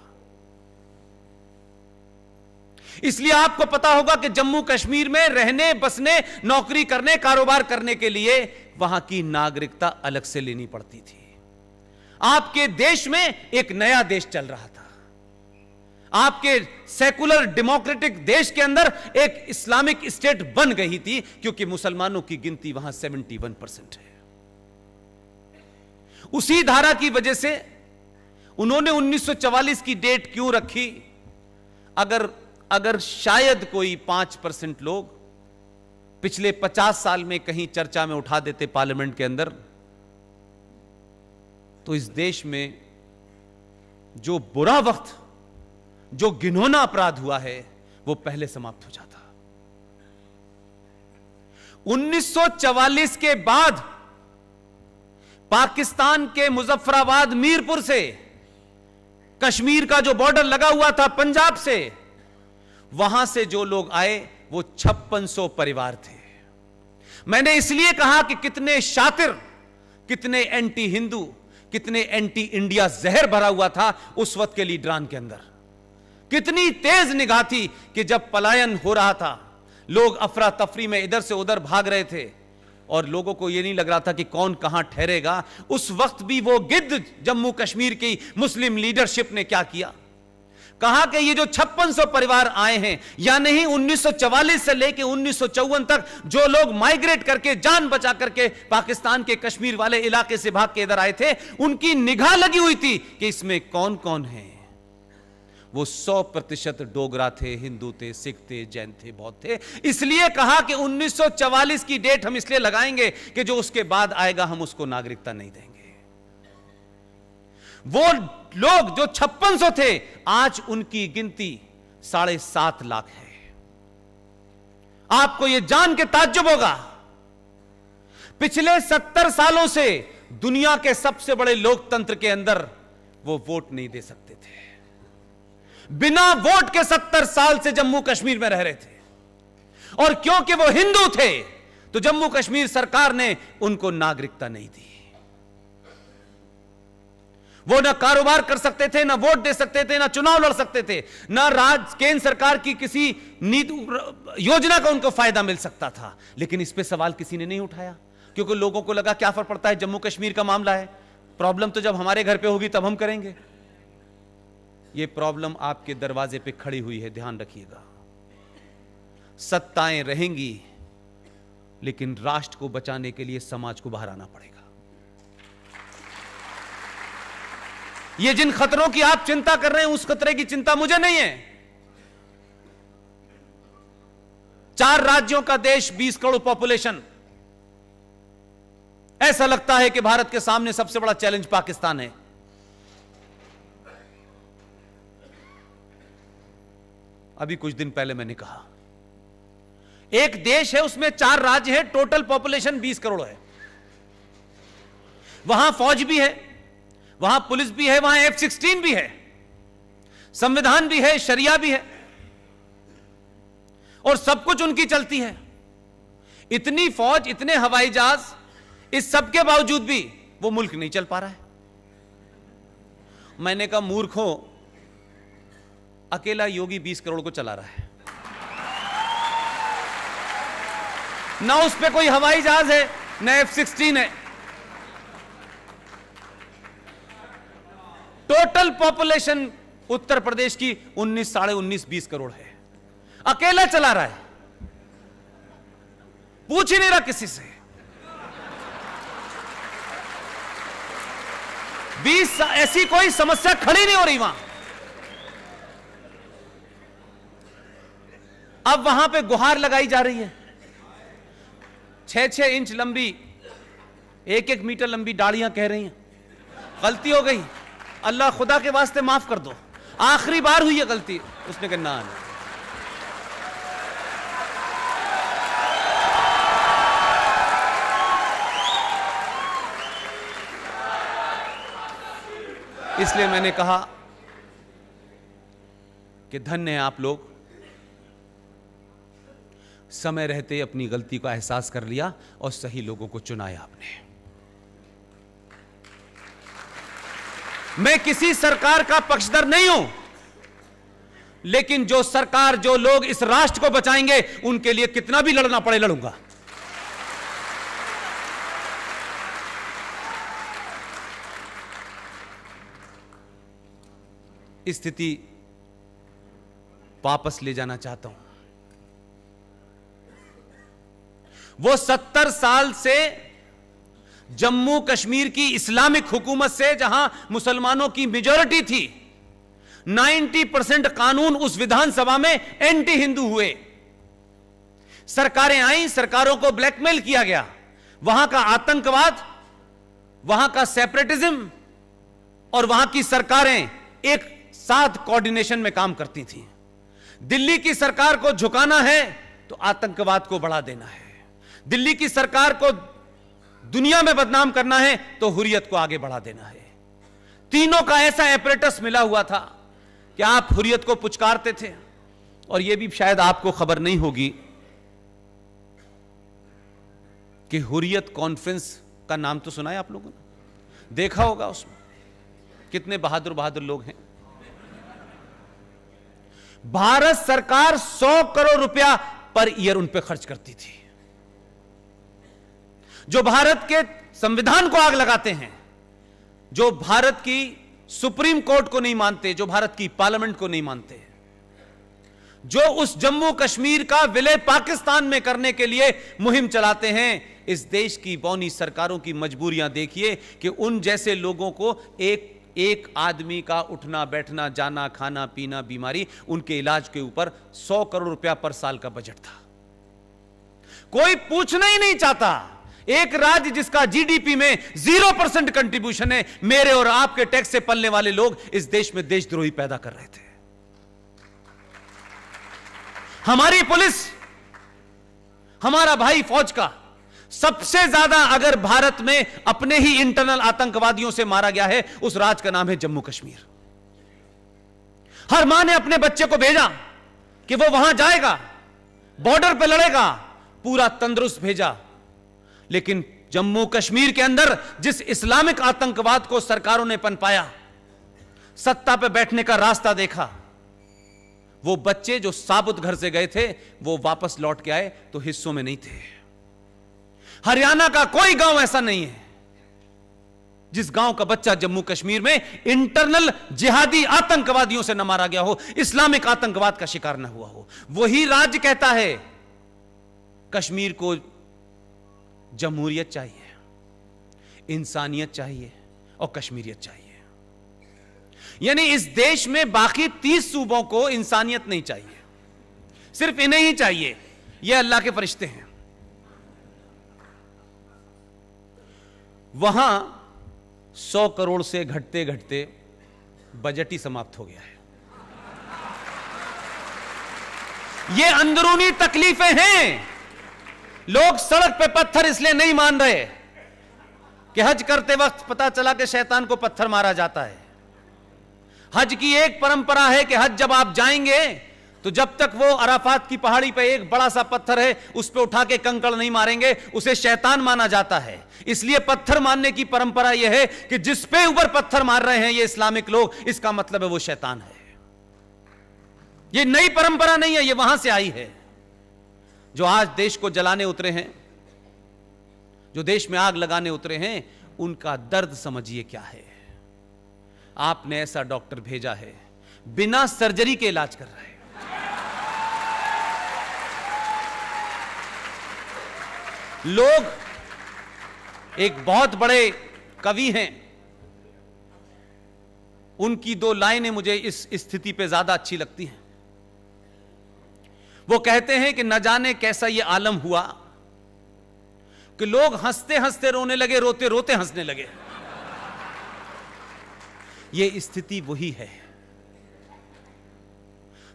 इसलिए आपको पता होगा कि जम्मू कश्मीर में रहने, बसने, नौकरी करने, कारोबार करने के लिए वहां की नागरिकता अलग से लेनी पड़ती थी। आपके देश में एक नया देश चल रहा था। आपके सेकुलर डेमोक्रेटिक देश के अंदर एक इस्लामिक स्टेट बन गई थी, क्योंकि मुसलमानों की गिनती वहां 71% है। उसी धारा की वजह से उन्होंने 1944 की डेट क्यों रखी? अगर शायद कोई 5% लोग पिछले 50 साल में कहीं चर्चा में उठा देते पार्लियामेंट के अंदर, तो इस देश में जो बुरा वक्त, जो घिनौना अपराध हुआ है, वो पहले समाप्त हो जाता। 1944 के बाद पाकिस्तान के मुजफ्फराबाद, मीरपुर से कश्मीर का जो बॉर्डर लगा हुआ था पंजाब से, वहां से जो लोग आए वो 5600 परिवार थे। मैंने इसलिए कहा कि कितने शातिर, कितने एंटी हिंदू, कितने एंटी इंडिया जहर भरा हुआ था उस वक्त के लीडरान के अंदर। कितनी तेज निगाह थी कि जब पलायन हो रहा था, लोग अफरा तफरी में इधर से उधर भाग रहे थे और लोगों को यह नहीं लग रहा था कि कौन कहां ठहरेगा, उस वक्त भी वो गिद्ध जम्मू कश्मीर की मुस्लिम लीडरशिप ने क्या किया, कहा कि ये जो 5600 परिवार आए हैं, या नहीं 1944 से लेकर 1954 तक जो लोग माइग्रेट करके जान बचा करके पाकिस्तान के कश्मीर वाले इलाके से भाग के इधर आए थे, उनकी निगाह लगी हुई थी कि इसमें कौन कौन है। वो 100% डोगरा थे, हिंदू थे, सिख थे, जैन थे, बौद्ध थे। इसलिए कहा कि 1944 की डेट हम इसलिए लगाएंगे कि जो उसके बाद आएगा हम उसको नागरिकता नहीं देंगे। वो लोग जो 5600 थे, आज उनकी गिनती 7.5 लाख है। आपको यह जान के ताज्जुब होगा, पिछले 70 सालों से दुनिया के सबसे बड़े लोकतंत्र के अंदर वो वोट नहीं दे सकते थे। बिना वोट के 70 साल से जम्मू कश्मीर में रह रहे थे, और क्योंकि वो हिंदू थे तो जम्मू कश्मीर सरकार ने उनको नागरिकता नहीं दी। वो ना कारोबार कर सकते थे, ना वोट दे सकते थे, ना चुनाव लड़ सकते थे, ना केंद्र सरकार की किसी नीति योजना का उनको फायदा मिल सकता था। लेकिन इस पे सवाल किसी ने नहीं उठाया, क्योंकि लोगों को लगा क्या फर्क पड़ता है, जम्मू कश्मीर का मामला है, प्रॉब्लम तो जब हमारे घर पे होगी तब हम करेंगे। ये प्रॉब्लम आपके दरवाजे पे खड़ी हुई है, ध्यान रखिएगा। सत्ताएं रहेंगी, लेकिन राष्ट्र को बचाने के लिए समाज को बाहर आना पड़ेगा। ये जिन खतरों की आप चिंता कर रहे हैं, उस खतरे की चिंता मुझे नहीं है। 4 राज्यों का देश, 20 करोड़ पॉपुलेशन। ऐसा लगता है कि भारत के सामने सबसे बड़ा चैलेंज पाकिस्तान है। अभी कुछ दिन पहले मैंने कहा, एक देश है उसमें 4 राज्य है, टोटल पॉपुलेशन 20 करोड़ है। वहां फौज भी है, वहां पुलिस भी है, वहां F-16 भी है, संविधान भी है, शरिया भी है, और सब कुछ उनकी चलती है। इतनी फौज, इतने हवाई जहाज, इस सब के बावजूद भी वो मुल्क नहीं चल पा रहा है। मैंने कहा मूर्खों, अकेला योगी 20 करोड़ को चला रहा है, ना उस पे कोई हवाई जहाज है, ना F-16 है। टोटल पॉपुलेशन उत्तर प्रदेश की 19-19.5 करोड़ है, अकेला चला रहा है, पूछ ही नहीं रहा किसी से। 20 ऐसी कोई समस्या खड़ी नहीं हो रही वहां। अब वहां पे गुहार लगाई जा रही है, 6-6 इंच लंबी, 1-1 मीटर लंबी डालियां कह रही हैं गलती हो गई, अल्लाह खुदा के वास्ते माफ कर दो, आखिरी बार हुई है गलती। उसने कहा ना, इसलिए मैंने कहा कि धन्य है आप लोग, समय रहते अपनी गलती का एहसास कर लिया और सही लोगों को चुनाया आपने। मैं किसी सरकार का पक्षधर नहीं हूं, लेकिन जो सरकार, जो लोग इस राष्ट्र को बचाएंगे, उनके लिए कितना भी लड़ना पड़े लड़ूंगा। स्थिति वापस ले जाना चाहता हूं। वो 70 साल से जम्मू कश्मीर की इस्लामिक हुकूमत से, जहां मुसलमानों की मेजॉरिटी थी, 90% कानून उस विधानसभा में एंटी हिंदू हुए। सरकारें आई, सरकारों को ब्लैकमेल किया गया, वहां का आतंकवाद, वहां का सेपरेटिज्म, और वहां की सरकारें एक साथ कोऑर्डिनेशन में काम करती थी। दिल्ली की सरकार को झुकाना है तो आतंकवाद को बढ़ा देना है, दिल्ली की सरकार को दुनिया में बदनाम करना है तो हुर्रियत को आगे बढ़ा देना है। तीनों का ऐसा एपरेटस मिला हुआ था कि आप हुर्रियत को पुचकारते थे। और यह भी शायद आपको खबर नहीं होगी कि हुर्रियत कॉन्फ्रेंस का नाम तो सुना है आप लोगों ने, देखा होगा उसमें कितने बहादुर बहादुर लोग हैं। भारत सरकार 100 करोड़ रुपया पर ईयर उन पे खर्च करती थी। जो भारत के संविधान को आग लगाते हैं, जो भारत की सुप्रीम कोर्ट को नहीं मानते, जो भारत की पार्लियामेंट को नहीं मानते, जो उस जम्मू कश्मीर का विलय पाकिस्तान में करने के लिए मुहिम चलाते हैं, इस देश की बौनी सरकारों की मजबूरियां देखिए कि उन जैसे लोगों को एक आदमी का उठना बैठना जाना खाना पीना बीमारी उनके इलाज के ऊपर 100 करोड़ रुपया पर साल का बजट था। कोई पूछना ही नहीं चाहता। एक राज्य जिसका जीडीपी में 0% कंट्रीब्यूशन है, मेरे और आपके टैक्स से पलने वाले लोग इस देश में देशद्रोही पैदा कर रहे थे। हमारी पुलिस, हमारा भाई फौज का सबसे ज्यादा अगर भारत में अपने ही इंटरनल आतंकवादियों से मारा गया है, उस राज्य का नाम है जम्मू कश्मीर। हर मां ने अपने बच्चे को भेजा कि वो वहां जाएगा, बॉर्डर पे लड़ेगा, पूरा तंदुरुस्त भेजा। लेकिन जम्मू कश्मीर के अंदर जिस इस्लामिक आतंकवाद को सरकारों ने पनपाया, सत्ता पे बैठने का रास्ता देखा, वो बच्चे जो साबुत घर से गए थे वो वापस लौट के आए तो हिस्सों में नहीं थे। हरियाणा का कोई गांव ऐसा नहीं है जिस गांव का बच्चा जम्मू कश्मीर में इंटरनल जिहादी आतंकवादियों से न मारा गया हो, इस्लामिक आतंकवाद का शिकार न हुआ हो। वही राज्य कहता है कश्मीर को जमहूरियत चाहिए, इंसानियत चाहिए और कश्मीरियत चाहिए। यानी इस देश में बाकी 30 सूबों को इंसानियत नहीं चाहिए, सिर्फ इन्हें ही चाहिए। यह अल्लाह के फरिश्ते हैं। वहां 100 करोड़ से घटते घटते बजट ही समाप्त हो गया है। ये अंदरूनी तकलीफें हैं। लोग सड़क पे पत्थर इसलिए नहीं मान रहे कि हज करते वक्त पता चला कि शैतान को पत्थर मारा जाता है। हज की एक परंपरा है कि हज जब आप जाएंगे तो जब तक वो अराफात की पहाड़ी पे एक बड़ा सा पत्थर है उस पे उठा के कंकड़ नहीं मारेंगे, उसे शैतान माना जाता है। इसलिए पत्थर मारने की परंपरा यह है कि जिस पे ऊपर पत्थर मार रहे हैं ये इस्लामिक लोग, इसका मतलब है वो शैतान है। ये नई परंपरा नहीं है, ये वहां से आई है। जो आज देश को जलाने उतरे हैं, जो देश में आग लगाने उतरे हैं, उनका दर्द समझिए क्या है। आपने ऐसा डॉक्टर भेजा है बिना सर्जरी के इलाज कर रहा है। लोग, एक बहुत बड़े कवि हैं, उनकी 2 लाइनें मुझे इस स्थिति पे ज्यादा अच्छी लगती हैं। वो कहते हैं कि न जाने कैसा ये आलम हुआ कि लोग हंसते हंसते रोने लगे, रोते रोते हंसने लगे। ये स्थिति वही है।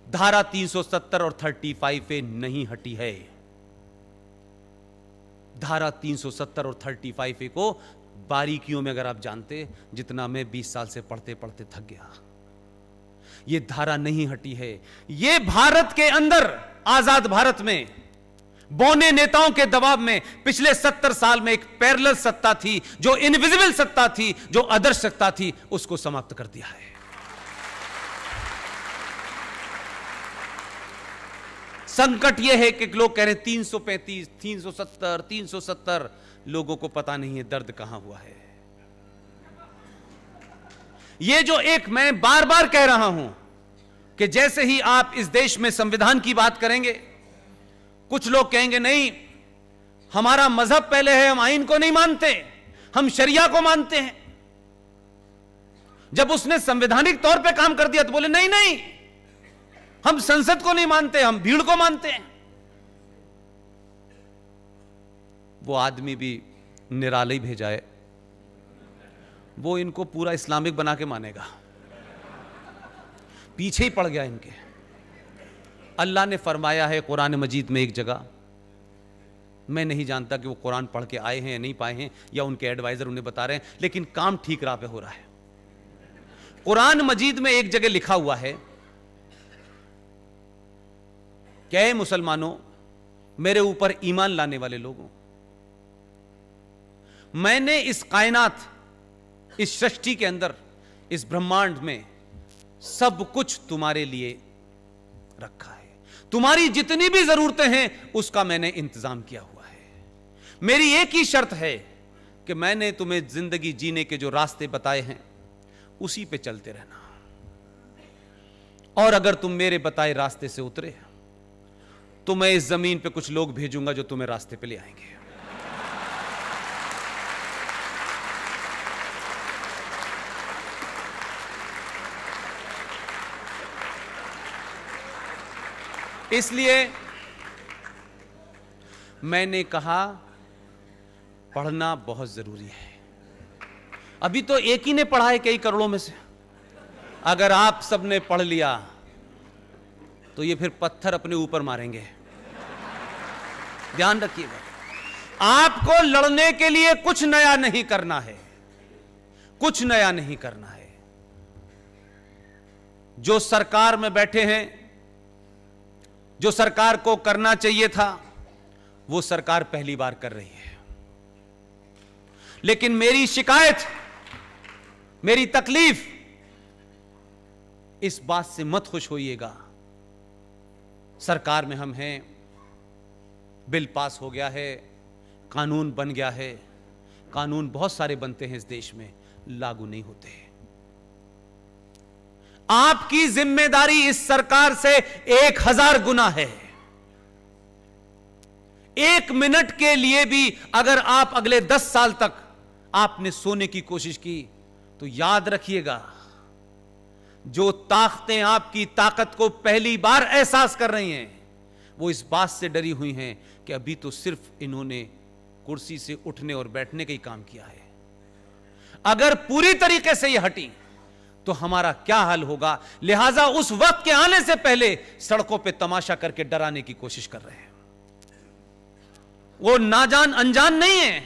धारा 370 और 35A नहीं हटी है। धारा 370 और 35A को बारीकियों में अगर आप जानते, जितना मैं 20 साल से पढ़ते पढ़ते थक गया, ये धारा नहीं हटी है। ये भारत के अंदर, आजाद भारत में बौने नेताओं के दबाव में पिछले 70 साल में एक पैरेलल सत्ता थी, जो इनविजिबल सत्ता थी, जो आदर्श सत्ता थी, उसको समाप्त कर दिया है। संकट यह है कि लोग कह रहे 335, 370, 370, लोगों को पता नहीं है दर्द कहां हुआ है। ये जो एक मैं बार बार कह रहा हूं कि जैसे ही आप इस देश में संविधान की बात करेंगे, कुछ लोग कहेंगे नहीं, हमारा मजहब पहले है, हम आईन को नहीं मानते, हम शरिया को मानते हैं। जब उसने संवैधानिक तौर पे काम कर दिया तो बोले नहीं नहीं, हम संसद को नहीं मानते, हम भीड़ को मानते हैं। वो आदमी भी निराला ही भेजा है, वो इनको पूरा इस्लामिक बना के मानेगा, पीछे ही पड़ गया इनके। अल्लाह ने फरमाया है कुरान मजीद में एक जगह, मैं नहीं जानता कि वो कुरान पढ़ के आए हैं या नहीं पाए हैं, या उनके एडवाइजर उन्हें बता रहे हैं, लेकिन काम ठीक राह पे हो रहा है। कुरान मजीद में एक जगह लिखा हुआ है, क्या है मुसलमानों, मेरे ऊपर ईमान लाने वाले लोगों, मैंने इस कायनात इस सृष्टि के अंदर, इस ब्रह्मांड में सब कुछ तुम्हारे लिए रखा है। तुम्हारी जितनी भी जरूरतें हैं उसका मैंने इंतजाम किया हुआ है। मेरी एक ही शर्त है कि मैंने तुम्हें जिंदगी जीने के जो रास्ते बताए हैं उसी पे चलते रहना, और अगर तुम मेरे बताए रास्ते से उतरे तो मैं इस जमीन पे कुछ लोग भेजूंगा जो तुम्हें रास्ते पे ले आएंगे। इसलिए मैंने कहा पढ़ना बहुत जरूरी है। अभी तो एक ही ने पढ़ा है कई करोड़ों में से। अगर आप सबने पढ़ लिया तो ये फिर पत्थर अपने ऊपर मारेंगे। ध्यान रखिएगा, आपको लड़ने के लिए कुछ नया नहीं करना है, कुछ नया नहीं करना है। जो सरकार में बैठे हैं, जो सरकार को करना चाहिए था, वो सरकार पहली बार कर रही है। लेकिन मेरी शिकायत, मेरी तकलीफ, इस बात से मत खुश होइएगा। सरकार में हम हैं, बिल पास हो गया है, कानून बन गया है। कानून बहुत सारे बनते हैं इस देश में, लागू नहीं होते। आपकी जिम्मेदारी इस सरकार से 1000 गुना है। 1 मिनट के लिए भी अगर आप अगले 10 साल तक आपने सोने की कोशिश की तो याद रखिएगा, जो ताकतें आपकी ताकत को पहली बार एहसास कर रही हैं, वो इस बात से डरी हुई हैं कि अभी तो सिर्फ इन्होंने कुर्सी से उठने और बैठने का ही काम किया है। अगर पूरी तरीके से ये हटी तो हमारा क्या हाल होगा। लिहाजा उस वक्त के आने से पहले सड़कों पे तमाशा करके डराने की कोशिश कर रहे हैं। वो नाजान अनजान नहीं है,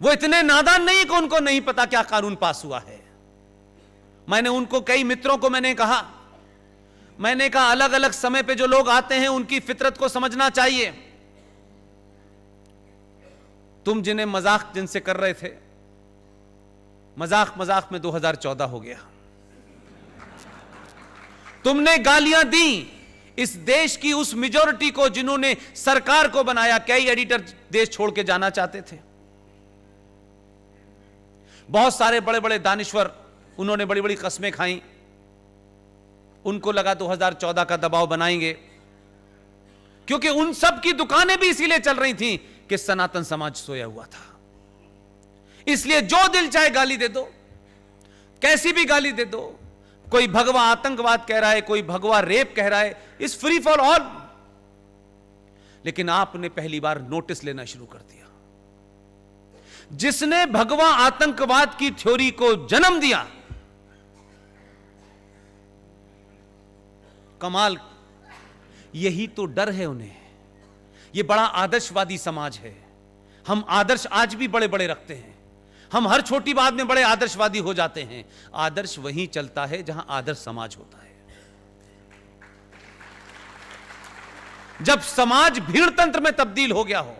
वो इतने नादान नहीं कि उनको नहीं पता क्या कानून पास हुआ है। मैंने उनको, कई मित्रों को मैंने कहा अलग अलग समय पे जो लोग आते हैं उनकी फितरत को समझना चाहिए। तुम जिन्हें मजाक जिनसे कर रहे थे, मजाक मजाक में 2014 हो गया। तुमने गालियां दी इस देश की उस मेजॉरिटी को जिन्होंने सरकार को बनाया। कई एडिटर देश छोड़ के जाना चाहते थे, बहुत सारे बड़े बड़े दानिश्वर, उन्होंने बड़ी बड़ी कस्में खाई। उनको लगा 2014 का दबाव बनाएंगे, क्योंकि उन सब की दुकानें भी इसीलिए चल रही थी कि सनातन समाज सोया हुआ था। इसलिए जो दिल चाहे गाली दे दो, कैसी भी गाली दे दो। कोई भगवा आतंकवाद कह रहा है, कोई भगवा रेप कह रहा है, इट्स फ्री फॉर ऑल। लेकिन आपने पहली बार नोटिस लेना शुरू कर दिया। जिसने भगवा आतंकवाद की थ्योरी को जन्म दिया, कमाल, यही तो डर है उन्हें। यह बड़ा आदर्शवादी समाज है। हम आदर्श आज भी बड़े बड़े रखते हैं, हम हर छोटी बात में बड़े आदर्शवादी हो जाते हैं। आदर्श वहीं चलता है जहां आदर्श समाज होता है। जब समाज भीड़ तंत्र में तब्दील हो गया हो,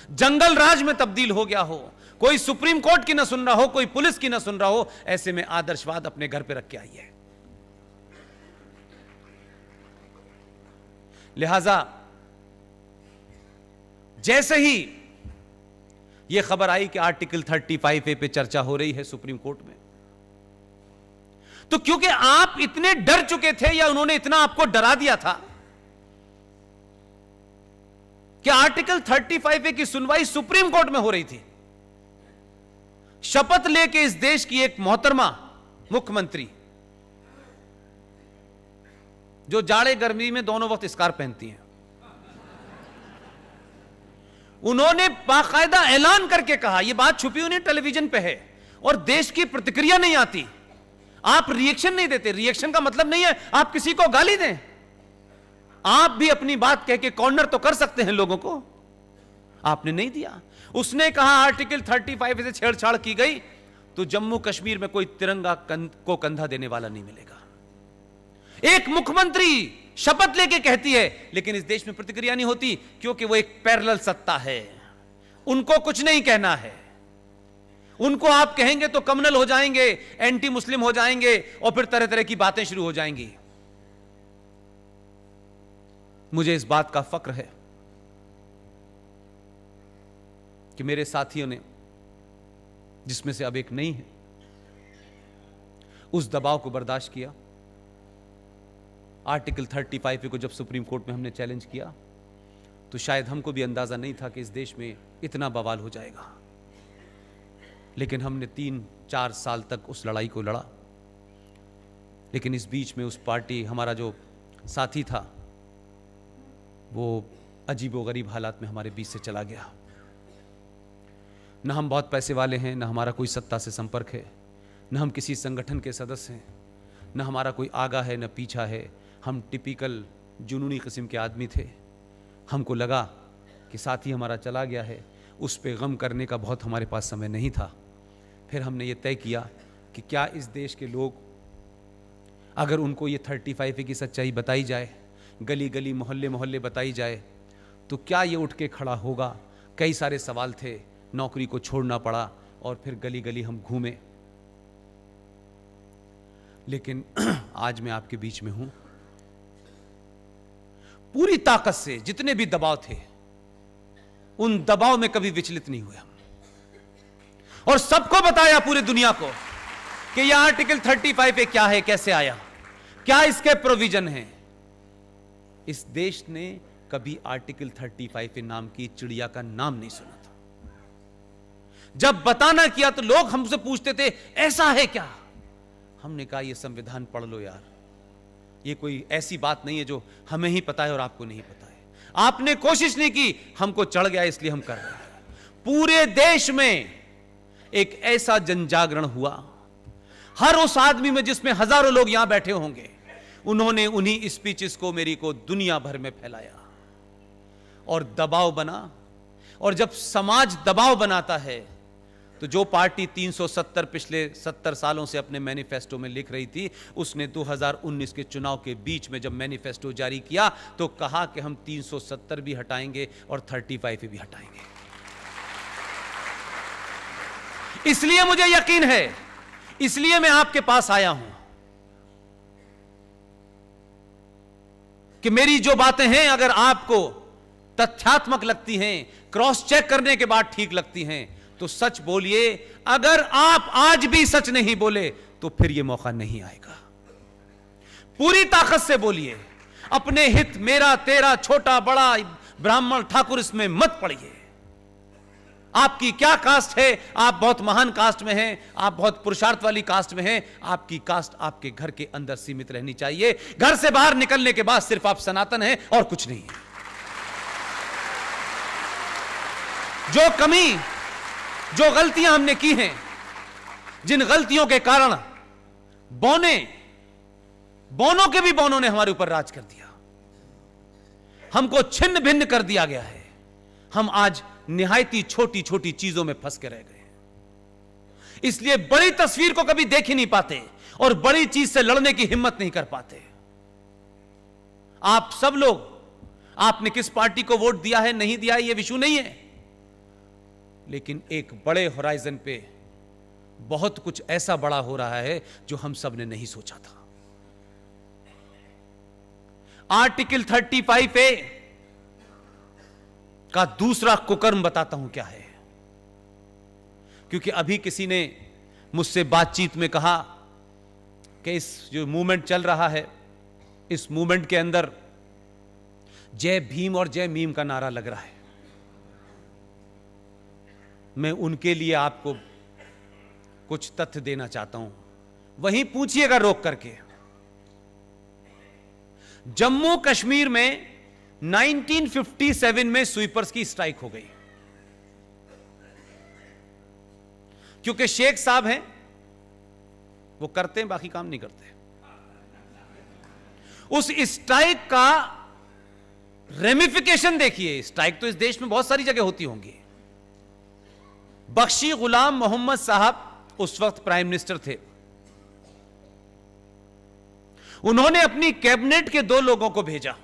जंगल राज में तब्दील हो गया हो, कोई सुप्रीम कोर्ट की ना सुन रहा हो, कोई पुलिस की ना सुन रहा हो, ऐसे में आदर्शवाद अपने घर पे रख के आई है। लिहाजा जैसे ही यह खबर आई कि आर्टिकल 35A पे चर्चा हो रही है सुप्रीम कोर्ट में, तो क्योंकि आप इतने डर चुके थे या उन्होंने इतना आपको डरा दिया था कि आर्टिकल 35A की सुनवाई सुप्रीम कोर्ट में हो रही थी। शपथ लेके इस देश की एक मोहतरमा मुख्यमंत्री, जो जाड़े गर्मी में दोनों वक्त स्कार्फ पहनती हैं, उन्होंने बाकायदा ऐलान करके कहा, यह बात छुपी हुई नहीं, टेलीविजन पे है, और देश की प्रतिक्रिया नहीं आती। आप रिएक्शन नहीं देते। रिएक्शन का मतलब नहीं है आप किसी को गाली दें, आप भी अपनी बात कह के कॉर्नर तो कर सकते हैं लोगों को। आपने नहीं दिया। उसने कहा आर्टिकल 35 से छेड़छाड़ की गई तो जम्मू कश्मीर में कोई तिरंगा को कंधा देने वाला नहीं मिलेगा। एक मुख्यमंत्री शपथ लेके कहती है, लेकिन इस देश में प्रतिक्रिया नहीं होती, क्योंकि वो एक पैरेलल सत्ता है, उनको कुछ नहीं कहना है। उनको आप कहेंगे तो कम्युनल हो जाएंगे, एंटी मुस्लिम हो जाएंगे और फिर तरह तरह की बातें शुरू हो जाएंगी। मुझे इस बात का फक्र है कि मेरे साथियों ने, जिसमें से अब एक नहीं है, उस दबाव को बर्दाश्त किया। आर्टिकल 35 को जब सुप्रीम कोर्ट में हमने चैलेंज किया तो शायद हमको भी अंदाजा नहीं था कि इस देश में इतना बवाल हो जाएगा, लेकिन हमने 3-4 साल तक उस लड़ाई को लड़ा। लेकिन इस बीच में उस पार्टी, हमारा जो साथी था, वो अजीबोगरीब हालात में हमारे बीच से चला गया। न हम बहुत पैसे वाले हैं, न हमारा कोई सत्ता से संपर्क है, न हम किसी संगठन के सदस्य हैं, न हमारा कोई आगा है, न पीछा है। हम टिपिकल जुनूनी किस्म के आदमी थे। हमको लगा कि साथी हमारा चला गया है, उस पे गम करने का बहुत हमारे पास समय नहीं था। फिर हमने ये तय किया कि क्या इस देश के लोग, अगर उनको ये 35 की सच्चाई बताई जाए, गली गली मोहल्ले मोहल्ले बताई जाए, तो क्या ये उठ के खड़ा होगा? कई सारे सवाल थे, नौकरी को छोड़ना पड़ा और फिर गली गली हम घूमे। लेकिन आज मैं आपके बीच में हूं, पूरी ताकत से जितने भी दबाव थे, उन दबाव में कभी विचलित नहीं हुए हम, और सबको बताया, पूरी दुनिया को, कि यह आर्टिकल 35 क्या है, कैसे आया, क्या इसके प्रोविजन हैं। इस देश ने कभी आर्टिकल 35 नाम की चिड़िया का नाम नहीं सुना था। जब बताना किया तो लोग हमसे पूछते थे ऐसा है क्या। हमने कहा ये संविधान पढ़ लो यार, ये कोई ऐसी बात नहीं है जो हमें ही पता है और आपको नहीं पता है। आपने कोशिश नहीं की, हमको चढ़ गया इसलिए हम कर रहे हैं। पूरे देश में एक ऐसा जनजागरण हुआ, हर उस आदमी में जिसमें हजारों लोग यहां बैठे होंगे, उन्होंने उन्हीं स्पीचेस को, मेरी को दुनिया भर में फैलाया और दबाव बना। और जब समाज दबाव बनाता है तो जो पार्टी 370 पिछले 70 सालों से अपने मैनिफेस्टो में लिख रही थी, उसने 2019 के चुनाव के बीच में जब मैनिफेस्टो जारी किया तो कहा कि हम 370 भी हटाएंगे और 35 भी हटाएंगे। इसलिए मुझे यकीन है, इसलिए मैं आपके पास आया हूं कि मेरी जो बातें हैं अगर आपको तथ्यात्मक लगती हैं, क्रॉस चेक करने के बाद ठीक लगती हैं, तो सच बोलिए। अगर आप आज भी सच नहीं बोले तो फिर यह मौका नहीं आएगा। पूरी ताकत से बोलिए, अपने हित, मेरा तेरा, छोटा बड़ा, ब्राह्मण ठाकुर, इसमें मत पड़िए। आपकी क्या कास्ट है, आप बहुत महान कास्ट में हैं, आप बहुत पुरुषार्थ वाली कास्ट में हैं, आपकी कास्ट आपके घर के अंदर सीमित रहनी चाहिए। घर से बाहर निकलने के बाद सिर्फ आप सनातन हैं और कुछ नहीं है। जो कमी, जो गलतियां हमने की हैं, जिन गलतियों के कारण बौनों के भी बौनों ने हमारे ऊपर राज कर दिया, हमको छिन्न भिन्न कर दिया गया है। हम आज निहायती छोटी छोटी चीजों में फंस के रह गए, इसलिए बड़ी तस्वीर को कभी देख ही नहीं पाते और बड़ी चीज से लड़ने की हिम्मत नहीं कर पाते। आप सब लोग, आपने किस पार्टी को वोट दिया है, नहीं दिया है, यह विषय नहीं है, लेकिन एक बड़े होराइजन पे बहुत कुछ ऐसा बड़ा हो रहा है जो हम सब ने नहीं सोचा था। आर्टिकल 35A का दूसरा कुकर्म बताता हूं क्या है, क्योंकि अभी किसी ने मुझसे बातचीत में कहा कि इस जो मूवमेंट चल रहा है, इस मूवमेंट के अंदर जय भीम और जय मीम का नारा लग रहा है। मैं उनके लिए आपको कुछ तथ्य देना चाहता हूं, वहीं पूछिएगा रोक करके। जम्मू कश्मीर में 1957 में स्वीपर्स की स्ट्राइक हो गई, क्योंकि शेख साहब हैं, वो करते हैं, बाकी काम नहीं करते। उस स्ट्राइक का रेमिफिकेशन देखिए। स्ट्राइक तो इस देश में बहुत सारी जगह होती होंगी। बख्शी गुलाम मोहम्मद साहब उस वक्त प्राइम मिनिस्टर थे। उन्होंने अपनी कैबिनेट के 2 लोगों को भेजा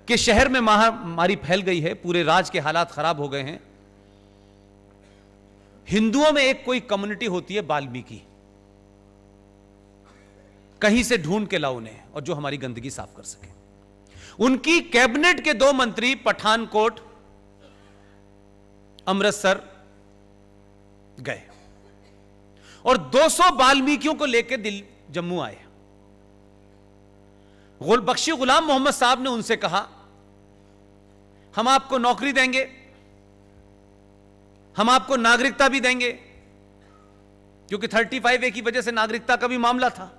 कि शहर में महामारी फैल गई है, पूरे राज्य के हालात खराब हो गए हैं, हिंदुओं में एक कोई कम्युनिटी होती है वाल्मीकि, कहीं से ढूंढ के लाओ उन्हें, और जो हमारी गंदगी साफ कर सके। उनकी कैबिनेट के 2 मंत्री पठानकोट, अमृतसर गए और 200 वाल्मीकियों को लेकर जम्मू आए। बख्शी गुलाम मोहम्मद साहब ने उनसे कहा, हम आपको नौकरी देंगे, हम आपको नागरिकता भी देंगे, क्योंकि 35A की वजह से नागरिकता का भी मामला था।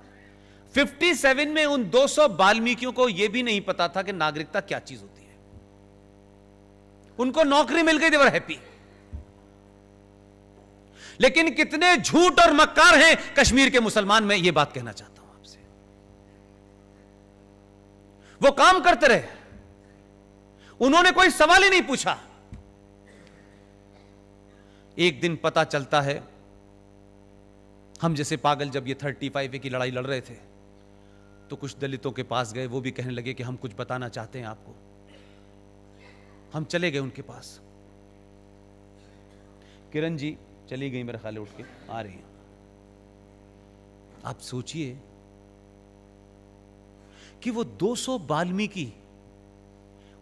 57 में उन 200 वाल्मीकियों को यह भी नहीं पता था कि नागरिकता क्या चीज होती है। उनको नौकरी मिल गई, दे वर हैप्पी। लेकिन कितने झूठ और मक्कार हैं कश्मीर के मुसलमान, मैं यह बात कहना चाहता हूं आपसे। वो काम करते रहे, उन्होंने कोई सवाल ही नहीं पूछा। एक दिन पता चलता है, हम जैसे पागल जब ये 35A की लड़ाई लड़ रहे थे तो कुछ दलितों के पास गए, वो भी कहने लगे कि हम कुछ बताना चाहते हैं आपको। हम चले गए उनके पास। किरण जी चली गई मेरे ख्याल, उठ के आ रही हैं। आप सोचिए कि वो 200 वाल्मीकि,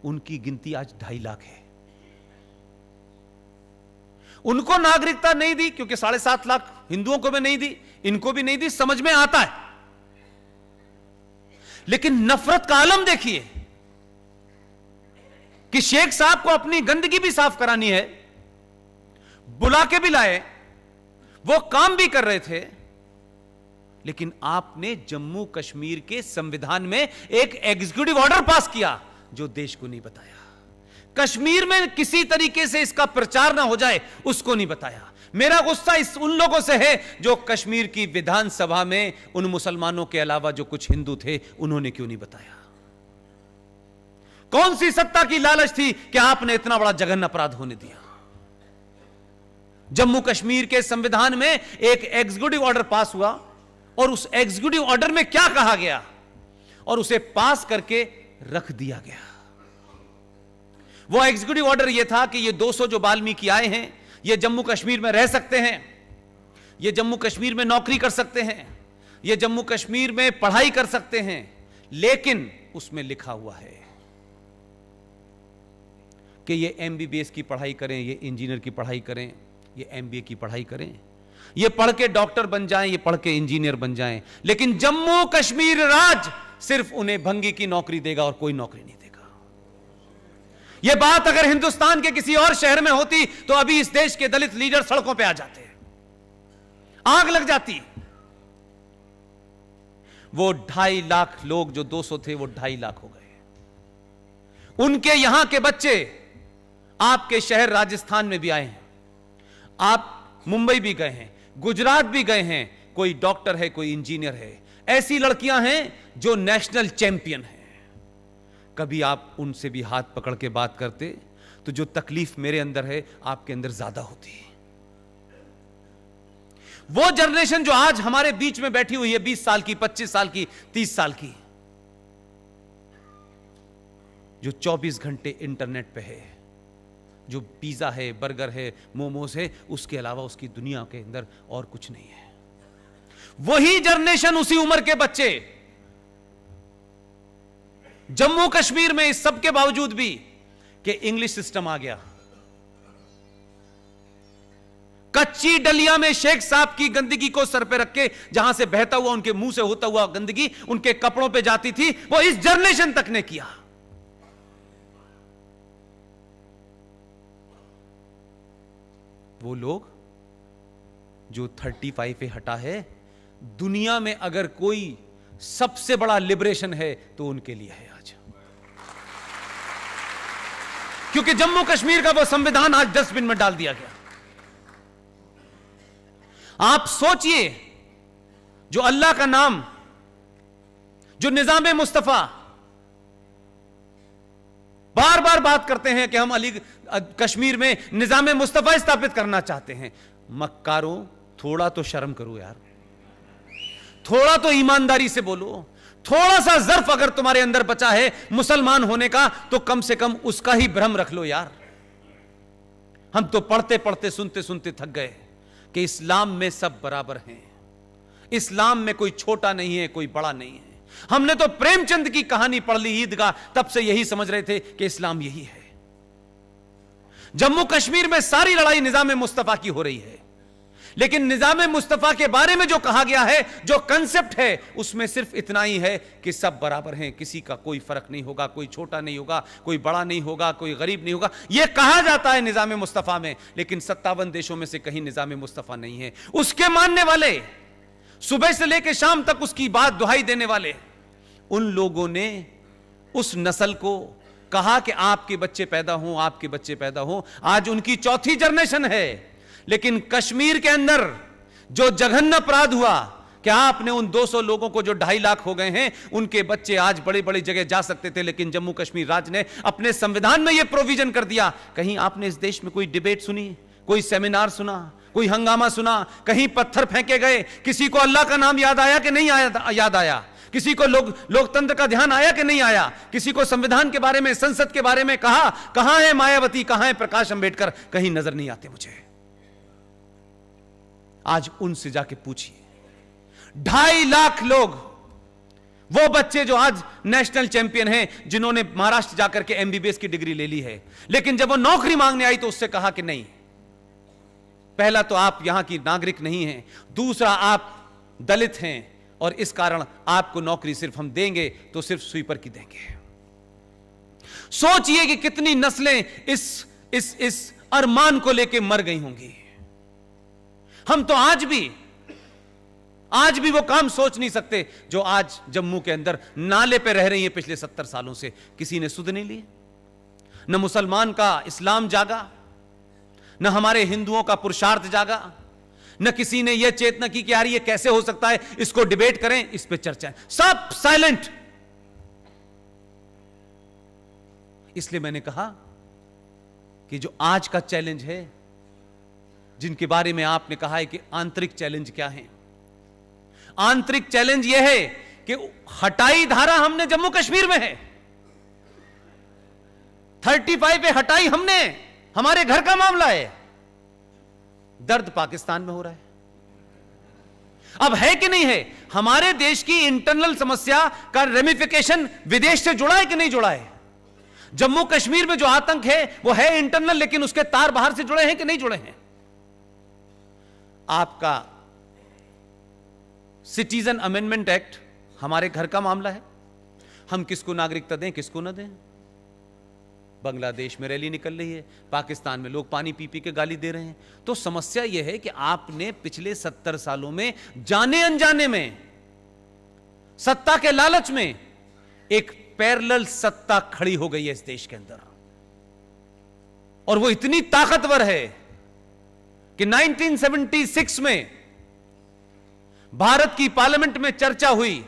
उनकी गिनती आज 2.5 लाख है। उनको नागरिकता नहीं दी क्योंकि 7.5 लाख हिंदुओं को भी नहीं दी, इनको भी नहीं दी, समझ में आता है। लेकिन नफरत का आलम देखिए कि शेख साहब को अपनी गंदगी भी साफ करानी है, बुला के भी लाए, वो काम भी कर रहे थे, लेकिन आपने जम्मू कश्मीर के संविधान में एक एग्जीक्यूटिव ऑर्डर पास किया जो देश को नहीं बताया। कश्मीर में किसी तरीके से इसका प्रचार ना हो जाए उसको नहीं बताया। मेरा गुस्सा उन लोगों से है जो कश्मीर की विधानसभा में उन मुसलमानों के अलावा जो कुछ हिंदू थे उन्होंने क्यों नहीं बताया। कौन सी सत्ता की लालच थी कि आपने इतना बड़ा जघन्य अपराध होने दिया। जम्मू कश्मीर के संविधान में एक एग्जीक्यूटिव ऑर्डर पास हुआ और उस एग्जीक्यूटिव ऑर्डर में क्या कहा गया और उसे पास करके रख दिया गया। वो एग्जीक्यूटिव ऑर्डर यह था कि ये 200 जो वाल्मीकि आए हैं ये जम्मू कश्मीर में रह सकते हैं, ये जम्मू कश्मीर में नौकरी कर सकते हैं, ये जम्मू कश्मीर में पढ़ाई कर सकते हैं, लेकिन उसमें लिखा हुआ है कि ये MBBS की पढ़ाई करें, ये इंजीनियर की पढ़ाई करें, ये MBA की पढ़ाई करें, ये पढ़ के डॉक्टर बन जाएं, ये पढ़ के इंजीनियर बन जाएं, लेकिन जम्मू कश्मीर राज्य सिर्फ उन्हें भंगी की नौकरी देगा और कोई नौकरी नहीं देगा। यह बात अगर हिंदुस्तान के किसी और शहर में होती तो अभी इस देश के दलित लीडर सड़कों पे आ जाते, आग लग जाती। वो 2.5 लाख लोग जो 200 थे वो 2.5 लाख हो गए। उनके यहां के बच्चे आपके शहर राजस्थान में भी आए हैं, आप मुंबई भी गए हैं, गुजरात भी गए हैं, कोई डॉक्टर है, कोई इंजीनियर है। ऐसी लड़कियां हैं जो नेशनल चैंपियन हैं। कभी आप उनसे भी हाथ पकड़ के बात करते तो जो तकलीफ मेरे अंदर है आपके अंदर ज्यादा होती है। वो जनरेशन जो आज हमारे बीच में बैठी हुई है, 20 साल की, 25 साल की, 30 साल की, जो 24 घंटे इंटरनेट पे है, जो पिज्जा है, बर्गर है, मोमोज है, उसके अलावा उसकी दुनिया के अंदर और कुछ नहीं है। वही जनरेशन, उसी उम्र के बच्चे जम्मू कश्मीर में इस सब के बावजूद भी कि इंग्लिश सिस्टम आ गया, कच्ची डलिया में शेख साहब की गंदगी को सर पे रख के जहां से बहता हुआ उनके मुंह से होता हुआ गंदगी उनके कपड़ों पे जाती थी, वो इस जनरेशन तक ने किया। वो लोग जो 35 हटा है, दुनिया में अगर कोई सबसे बड़ा लिबरेशन है तो उनके लिए है आज, क्योंकि जम्मू कश्मीर का वो संविधान आज डस्टबिन में डाल दिया गया। आप सोचिए, जो अल्लाह का नाम, जो निजाम मुस्तफा बार बार बात करते हैं कि हम कश्मीर में निजाम मुस्तफा स्थापित करना चाहते हैं। मक्कारों, थोड़ा तो शर्म करो यार, थोड़ा तो ईमानदारी से बोलो। थोड़ा सा ज़र्फ अगर तुम्हारे अंदर बचा है मुसलमान होने का तो कम से कम उसका ही भ्रम रख लो यार। हम तो पढ़ते पढ़ते, सुनते सुनते थक गए। कि इस्लाम में सब बराबर हैं, इस्लाम में कोई छोटा नहीं है, कोई बड़ा नहीं है। हमने तो प्रेमचंद की कहानी पढ़ ली ईदगाह, तब से यही समझ रहे थे कि इस्लाम यही है। जम्मू कश्मीर में सारी लड़ाई निजाम मुस्तफा की हो रही है, लेकिन निजाम मुस्तफा के बारे में जो कहा गया है, जो कंसेप्ट है, उसमें सिर्फ इतना ही है कि सब बराबर हैं, किसी का कोई फर्क नहीं होगा, कोई छोटा नहीं होगा, कोई बड़ा नहीं होगा, कोई गरीब नहीं होगा। यह कहा जाता है निजाम मुस्तफा में, लेकिन 57 देशों में से कहीं निजाम मुस्तफा नहीं है। उसके मानने वाले, सुबह से लेकर शाम तक उसकी बात दुहाई देने वाले, उन लोगों ने उस नस्ल को कहा कि आपके बच्चे पैदा हों, आपके बच्चे पैदा हों। आज उनकी चौथी जनरेशन है, लेकिन कश्मीर के अंदर जो जघन्य अपराध हुआ कि आपने उन 200 लोगों को जो 2.5 लाख हो गए हैं, उनके बच्चे आज बड़ी बड़ी जगह जा सकते थे, लेकिन जम्मू कश्मीर राज्य ने अपने संविधान में यह प्रोविजन कर दिया। कहीं आपने इस देश में कोई डिबेट सुनी, कोई सेमिनार सुना, कोई हंगामा सुना? कहीं पत्थर फेंके गए? किसी को अल्लाह का नाम याद आया कि नहीं याद आया? किसी को लोकतंत्र का ध्यान आया कि नहीं आया? किसी को संविधान के बारे में, संसद के बारे में कहा? कहां है मायावती, कहां है प्रकाश अंबेडकर? कहीं नजर नहीं आते मुझे। आज उनसे जाके पूछिए, 2.5 लाख लोग, वो बच्चे जो आज नेशनल चैंपियन हैं, जिन्होंने महाराष्ट्र जाकर के एमबीबीएस की डिग्री ले ली है, लेकिन जब वो नौकरी मांगने आई तो उससे कहा कि नहीं, पहला तो आप यहां की नागरिक नहीं हैं, दूसरा आप दलित हैं, और इस कारण आपको नौकरी सिर्फ हम देंगे तो सिर्फ स्वीपर की देंगे। सोचिए कि कितनी नस्लें इस अरमान को लेकर मर गई होंगी। हम तो आज भी वो काम सोच नहीं सकते जो आज जम्मू के अंदर नाले पे रह रही हैं पिछले 70 सालों से। किसी ने सुध नहीं ली। न मुसलमान का इस्लाम जागा, न हमारे हिंदुओं का पुरुषार्थ जागा, न किसी ने यह चेतना की कि यार ये कैसे हो सकता है, इसको डिबेट करें, इस पे चर्चा। सब साइलेंट। इसलिए मैंने कहा कि जो आज का चैलेंज है, जिनके बारे में आपने कहा है कि आंतरिक चैलेंज क्या है, आंतरिक चैलेंज यह है कि हटाई धारा हमने जम्मू कश्मीर में है, 35 पे हटाई हमने, हमारे घर का मामला है। दर्द पाकिस्तान में हो रहा है। अब है कि नहीं है? हमारे देश की इंटरनल समस्या का रेमिफिकेशन विदेश से जुड़ा है कि नहीं जुड़ा है? जम्मू कश्मीर में जो आतंक है वो है इंटरनल, लेकिन उसके तार बाहर से जुड़े हैं कि नहीं जुड़े हैं? आपका सिटीजन अमेंडमेंट एक्ट हमारे घर का मामला है। हम किसको नागरिकता दें, किसको ना दें? बांग्लादेश में रैली निकल रही है, पाकिस्तान में लोग पानी पी पी के गाली दे रहे हैं। तो समस्या यह है कि आपने पिछले 70 सालों में जाने अनजाने में, सत्ता के लालच में, एक पैरेलल सत्ता खड़ी हो गई है इस देश के अंदर, और वो इतनी ताकतवर है कि 1976 में भारत की पार्लियामेंट में चर्चा हुई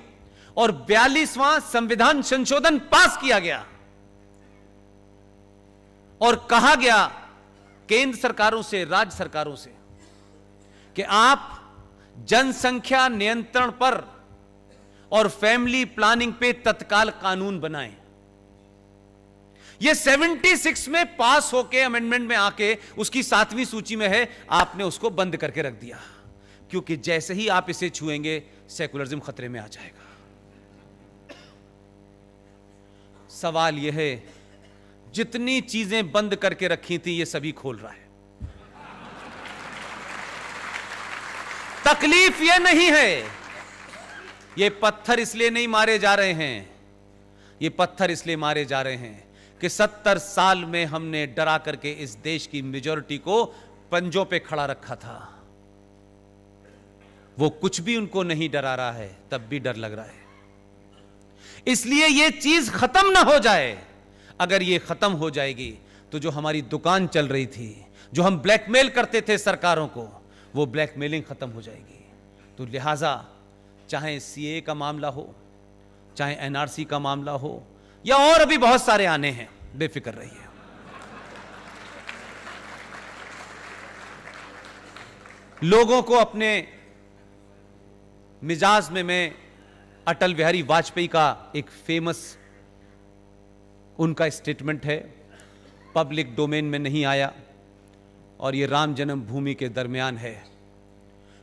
और 42वां संविधान संशोधन पास किया गया और कहा गया केंद्र सरकारों से, राज्य सरकारों से कि आप जनसंख्या नियंत्रण पर और फैमिली प्लानिंग पे तत्काल कानून बनाएं। यह 76 में पास होके अमेंडमेंट में आके उसकी 7वीं सूची में है, आपने उसको बंद करके रख दिया, क्योंकि जैसे ही आप इसे छुएंगे सेकुलरिज्म खतरे में आ जाएगा। सवाल यह है, जितनी चीजें बंद करके रखी थी ये सभी खोल रहा है। तकलीफ यह नहीं है, ये पत्थर इसलिए नहीं मारे जा रहे हैं, ये पत्थर इसलिए मारे जा रहे हैं कि 70 साल में हमने डरा करके इस देश की मेजॉरिटी को पंजों पे खड़ा रखा था। वो कुछ भी उनको नहीं डरा रहा है, तब भी डर लग रहा है। इसलिए ये चीज खत्म ना हो जाए। अगर ये खत्म हो जाएगी तो जो हमारी दुकान चल रही थी, जो हम ब्लैकमेल करते थे सरकारों को, वो ब्लैकमेलिंग खत्म हो जाएगी। तो लिहाजा चाहे सीए का मामला हो, चाहे एनआरसी का मामला हो, या और अभी बहुत सारे आने हैं, बेफिक्र रहिए। लोगों को अपने मिजाज में मैं अटल बिहारी वाजपेयी का एक फेमस उनका स्टेटमेंट है, पब्लिक डोमेन में नहीं आया और ये राम जन्मभूमि के दरमियान है,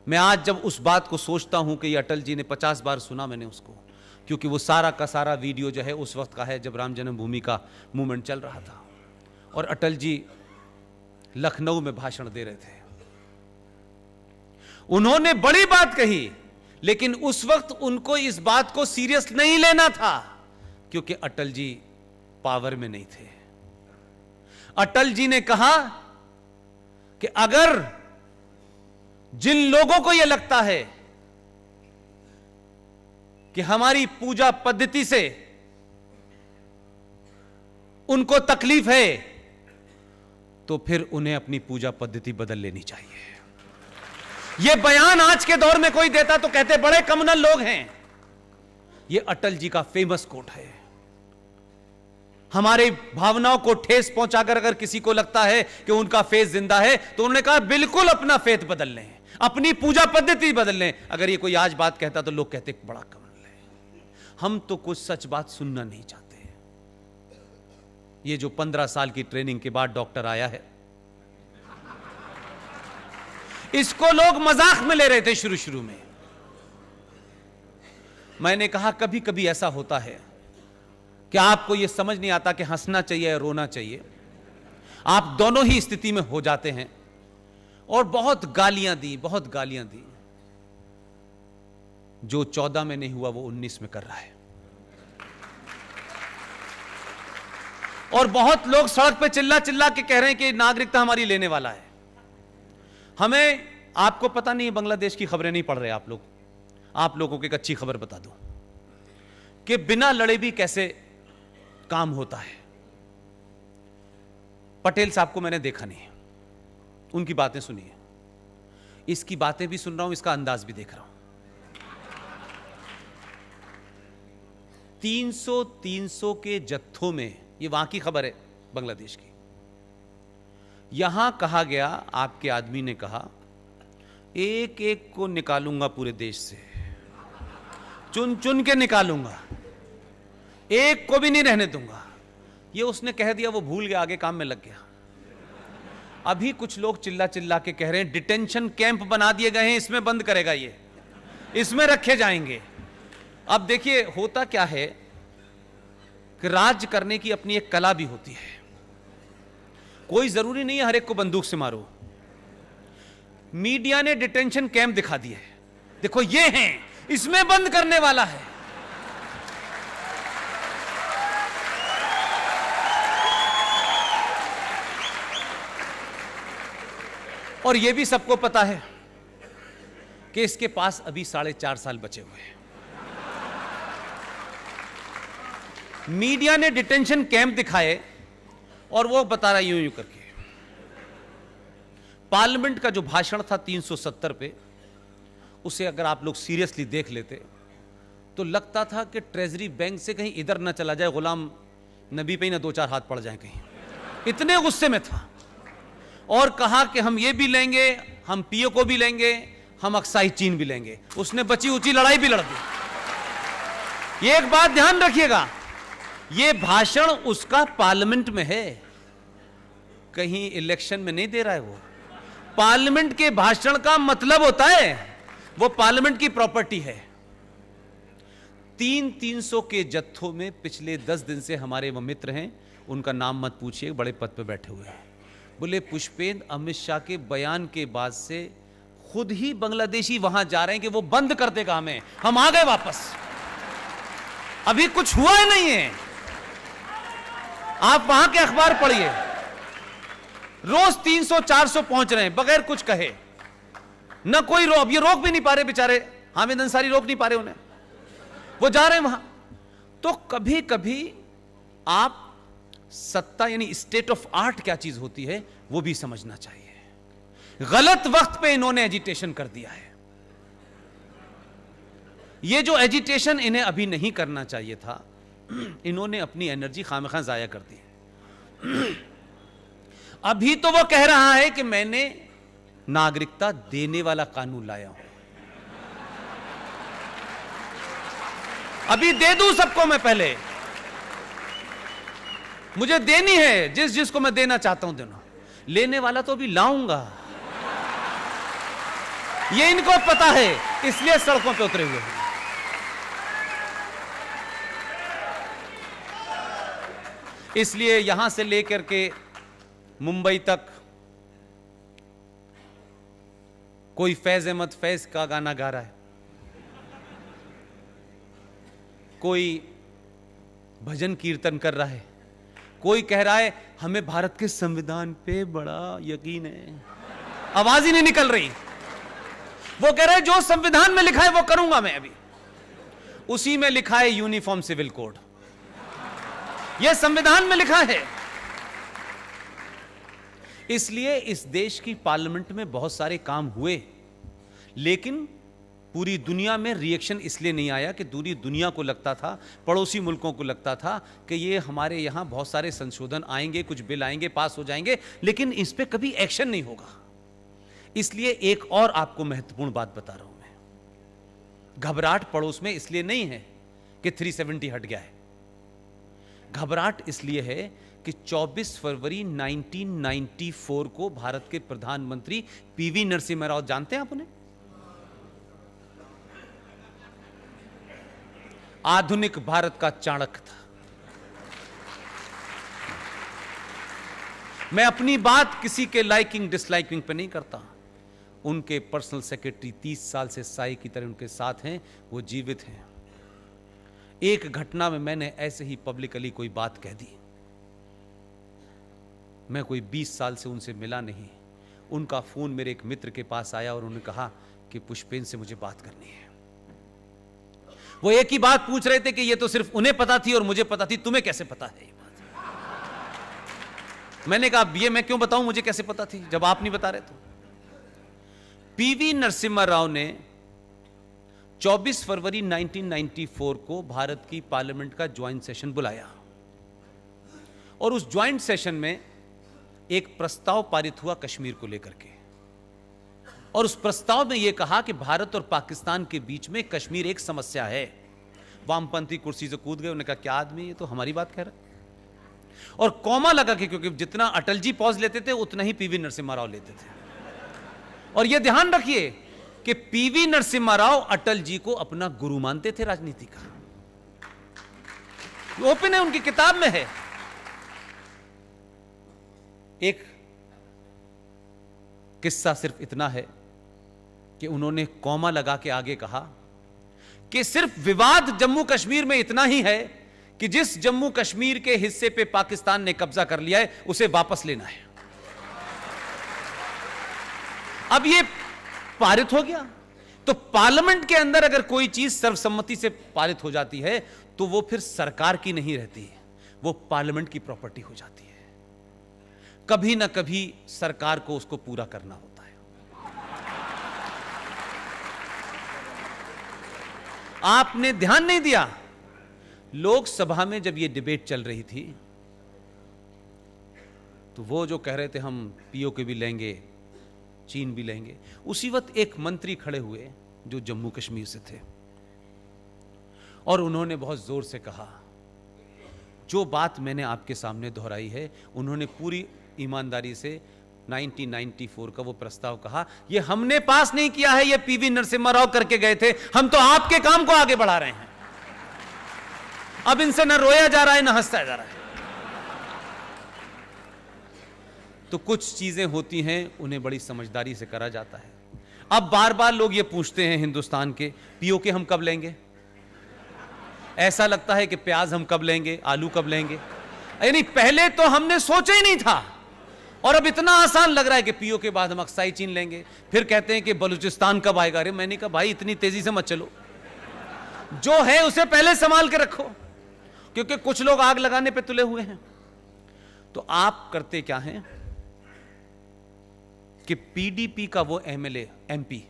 मैं आज जब उस बात को सोचता हूं कि ये अटल जी ने 50 बार सुना मैंने उसको, क्योंकि वो सारा का सारा वीडियो जो है उस वक्त का है जब राम जन्मभूमि का मूवमेंट चल रहा था और अटल जी लखनऊ में भाषण दे रहे थे। उन्होंने बड़ी बात कही, लेकिन उस वक्त उनको इस बात को सीरियस नहीं लेना था, क्योंकि अटल जी पावर में नहीं थे। अटल जी ने कहा कि अगर जिन लोगों को यह लगता है कि हमारी पूजा पद्धति से उनको तकलीफ है, तो फिर उन्हें अपनी पूजा पद्धति बदल लेनी चाहिए। यह बयान आज के दौर में कोई देता तो कहते बड़े कम्युनल लोग हैं। यह अटल जी का फेमस कोट है। हमारे भावनाओं को ठेस पहुंचाकर अगर किसी को लगता है कि उनका फेथ जिंदा है, तो उन्होंने कहा बिल्कुल अपना फेथ बदल लें, अपनी पूजा पद्धति बदल लें। अगर ये कोई आज बात कहता तो लोग कहते बड़ा कम्युनल है। हम तो कुछ सच बात सुनना नहीं चाहते। ये जो 15 साल की ट्रेनिंग के बाद डॉक्टर आया है, इसको लोग मजाक में ले रहे थे शुरू शुरू में। मैंने कहा कभी कभी ऐसा होता है कि आपको यह समझ नहीं आता कि हंसना चाहिए या रोना चाहिए। आप दोनों ही स्थिति में हो जाते हैं। और बहुत गालियां दी, बहुत गालियां दी। जो 14 में नहीं हुआ वो 19 में कर रहा है। और बहुत लोग सड़क पे चिल्ला चिल्ला के कह रहे हैं कि नागरिकता हमारी लेने वाला है। हमें, आपको पता नहीं, बांग्लादेश की खबरें नहीं पढ़ रहे आप लोग। आप लोगों को एक अच्छी खबर बता दूं कि बिना लड़े भी कैसे काम होता है। पटेल साहब को मैंने देखा नहीं, उनकी बातें सुनी है। इसकी बातें भी सुन रहा हूं, इसका अंदाज भी देख रहा हूं। 300 के जत्थों में, ये वहां की खबर है बांग्लादेश की। यहां कहा गया, आपके आदमी ने कहा, एक एक को निकालूंगा पूरे देश से, चुन चुन के निकालूंगा, एक को भी नहीं रहने दूंगा। ये उसने कह दिया, वो भूल गया, आगे काम में लग गया। अभी कुछ लोग चिल्ला चिल्ला के कह रहे हैं डिटेंशन कैंप बना दिए गए हैं, इसमें बंद करेगा, ये इसमें रखे जाएंगे। अब देखिए होता क्या है कि राज करने की अपनी एक कला भी होती है। कोई जरूरी नहीं है हर एक को बंदूक से मारो। मीडिया ने डिटेंशन कैंप दिखा दिए, देखो ये हैं, इसमें बंद करने वाला है। और यह भी सबको पता है कि इसके पास अभी 4.5 साल बचे हुए हैं। मीडिया ने डिटेंशन कैंप दिखाए और वो बता रहा यूं यूं करके। पार्लियामेंट का जो भाषण था 370 पे, उसे अगर आप लोग सीरियसली देख लेते तो लगता था कि ट्रेजरी बैंक से कहीं इधर ना चला जाए, गुलाम नबी पे ही ना 2-4 हाथ पड़ जाए कहीं। इतने गुस्से में था। और कहा कि हम ये भी लेंगे, हम पीओ को भी लेंगे, हम अक्साई चीन भी लेंगे। उसने बची ऊंची लड़ाई भी लड़ दी। ये एक बात ध्यान रखिएगा, ये भाषण उसका पार्लियामेंट में है, कहीं इलेक्शन में नहीं दे रहा है। वो पार्लियामेंट के भाषण का मतलब होता है, वो पार्लियामेंट की प्रॉपर्टी है। 300 के जत्थों में पिछले 10 दिन से हमारे वो मित्र हैं, उनका नाम मत पूछिए, बड़े पद पे बैठे हुए हैं। बोले पुष्पेंद्र, अमित शाह के बयान के बाद से खुद ही बांग्लादेशी वहां जा रहे हैं कि वो बंद कर देगा हमें, हम आ गए वापस। अभी कुछ हुआ ही नहीं है। आप वहां के अखबार पढ़िए, रोज 300-400 पहुंच रहे हैं बगैर कुछ कहे। न कोई अब ये रोक भी नहीं पा रहे बेचारे, हामिद अंसारी रोक नहीं पा रहे उन्हें, वो जा रहे हैं वहां। तो कभी कभी आप सत्ता यानी स्टेट ऑफ आर्ट क्या चीज होती है वो भी समझना चाहिए। गलत वक्त पे इन्होंने एजिटेशन कर दिया है। ये जो एजिटेशन इन्हें अभी नहीं करना चाहिए था, इन्होंने अपनी एनर्जी खामखा जाया कर दी। अभी तो वो कह रहा है कि मैंने नागरिकता देने वाला कानून लाया हूं, अभी दे दूं सबको मैं, पहले मुझे देनी है, जिस जिसको मैं देना चाहता हूं देना। लेने वाला तो अभी लाऊंगा। ये इनको पता है, इसलिए सड़कों पे उतरे हुए हैं। इसलिए यहां से लेकर के मुंबई तक कोई फैज अहमद फैज का गाना गा रहा है, कोई भजन कीर्तन कर रहा है, कोई कह रहा है हमें भारत के संविधान पे बड़ा यकीन है, आवाज ही नहीं निकल रही। वो कह रहा है जो संविधान में लिखा है वो करूंगा मैं। अभी उसी में लिखा है यूनिफॉर्म सिविल कोड, यह संविधान में लिखा है। इसलिए इस देश की पार्लियामेंट में बहुत सारे काम हुए, लेकिन पूरी दुनिया में रिएक्शन इसलिए नहीं आया कि पूरी दुनिया को लगता था, पड़ोसी मुल्कों को लगता था कि ये हमारे यहां बहुत सारे संशोधन आएंगे, कुछ बिल आएंगे, पास हो जाएंगे, लेकिन इस पे कभी एक्शन नहीं होगा। इसलिए एक और आपको महत्वपूर्ण बात बता रहा हूं मैं, घबराहट पड़ोस में इसलिए नहीं है कि 370 हट गया है। घबराहट इसलिए है कि 24 फरवरी 1994 को भारत के प्रधानमंत्री पीवी नरसिम्हा राव, जानते हैं आप उन्हें? आधुनिक भारत का चाणक्य था। मैं अपनी बात किसी के लाइकिंग डिसलाइकिंग पे नहीं करता। उनके पर्सनल सेक्रेटरी 30 साल से साई की तरह उनके साथ हैं, वो जीवित हैं। एक घटना में मैंने ऐसे ही पब्लिकली कोई बात कह दी, मैं कोई 20 साल से उनसे मिला नहीं। उनका फोन मेरे एक मित्र के पास आया और उन्होंने कहा कि पुष्पेन से मुझे बात करनी है। वो एक ही बात पूछ रहे थे कि ये तो सिर्फ उन्हें पता थी और मुझे पता थी, तुम्हें कैसे पता है ये बात? मैंने कहा ये मैं क्यों बताऊं, मुझे कैसे पता थी जब आप नहीं बता रहे। तो पीवी नरसिम्हा राव ने 24 फरवरी 1994 को भारत की पार्लियामेंट का ज्वाइंट सेशन बुलाया और उस ज्वाइंट सेशन में एक प्रस्ताव पारित हुआ कश्मीर को लेकर के, और उस प्रस्ताव में यह कहा कि भारत और पाकिस्तान के बीच में कश्मीर एक समस्या है। वामपंथी कुर्सी से कूद गए, उन्होंने कहा क्या आदमी, ये तो हमारी बात कह रहा है। और कौमा लगा के, क्योंकि जितना अटल जी पॉज लेते थे उतना ही पीवी नरसिम्हा राव लेते थे। और यह ध्यान रखिए कि पीवी नरसिम्हा राव अटल जी को अपना गुरु मानते थे राजनीति का, ओपन है, उनकी किताब में है। एक किस्सा सिर्फ इतना है कि उन्होंने कौमा लगा के आगे कहा कि सिर्फ विवाद जम्मू कश्मीर में इतना ही है कि जिस जम्मू कश्मीर के हिस्से पे पाकिस्तान ने कब्जा कर लिया है उसे वापस लेना है। अब ये पारित हो गया, तो पार्लियामेंट के अंदर अगर कोई चीज सर्वसम्मति से पारित हो जाती है तो वो फिर सरकार की नहीं रहती है, वो पार्लियामेंट की प्रॉपर्टी हो जाती है। कभी ना कभी सरकार को उसको पूरा करना होता है। आपने ध्यान नहीं दिया, लोकसभा में जब ये डिबेट चल रही थी तो वो जो कह रहे थे हम पीओके भी लेंगे, चीन भी लेंगे, उसी वक्त एक मंत्री खड़े हुए जो जम्मू कश्मीर से थे और उन्होंने बहुत जोर से कहा, जो बात मैंने आपके सामने दोहराई है, उन्होंने पूरी ईमानदारी से 1994 का वो प्रस्ताव कहा, ये हमने पास नहीं किया है, ये पीवी नरसिम्हा राव करके गए थे, हम तो आपके काम को आगे बढ़ा रहे हैं। अब इनसे न रोया जा रहा है न हंसा जा रहा है। तो कुछ चीजें होती हैं, उन्हें बड़ी समझदारी से करा जाता है। अब बार बार लोग ये पूछते हैं हिंदुस्तान के, पीओके हम कब लेंगे? ऐसा लगता है कि प्याज हम कब लेंगे, आलू कब लेंगे, यानी पहले तो हमने सोचा ही नहीं था और अब इतना आसान लग रहा है कि पीओ के बाद हम अक्साई चीन लेंगे। फिर कहते हैं कि बलूचिस्तान कब आएगा। अरे मैंने कहा भाई इतनी तेजी से मत चलो, जो है उसे पहले संभाल के रखो, क्योंकि कुछ लोग आग लगाने पे तुले हुए हैं। तो आप करते क्या हैं कि पीडीपी का वो एमएलए एमपी,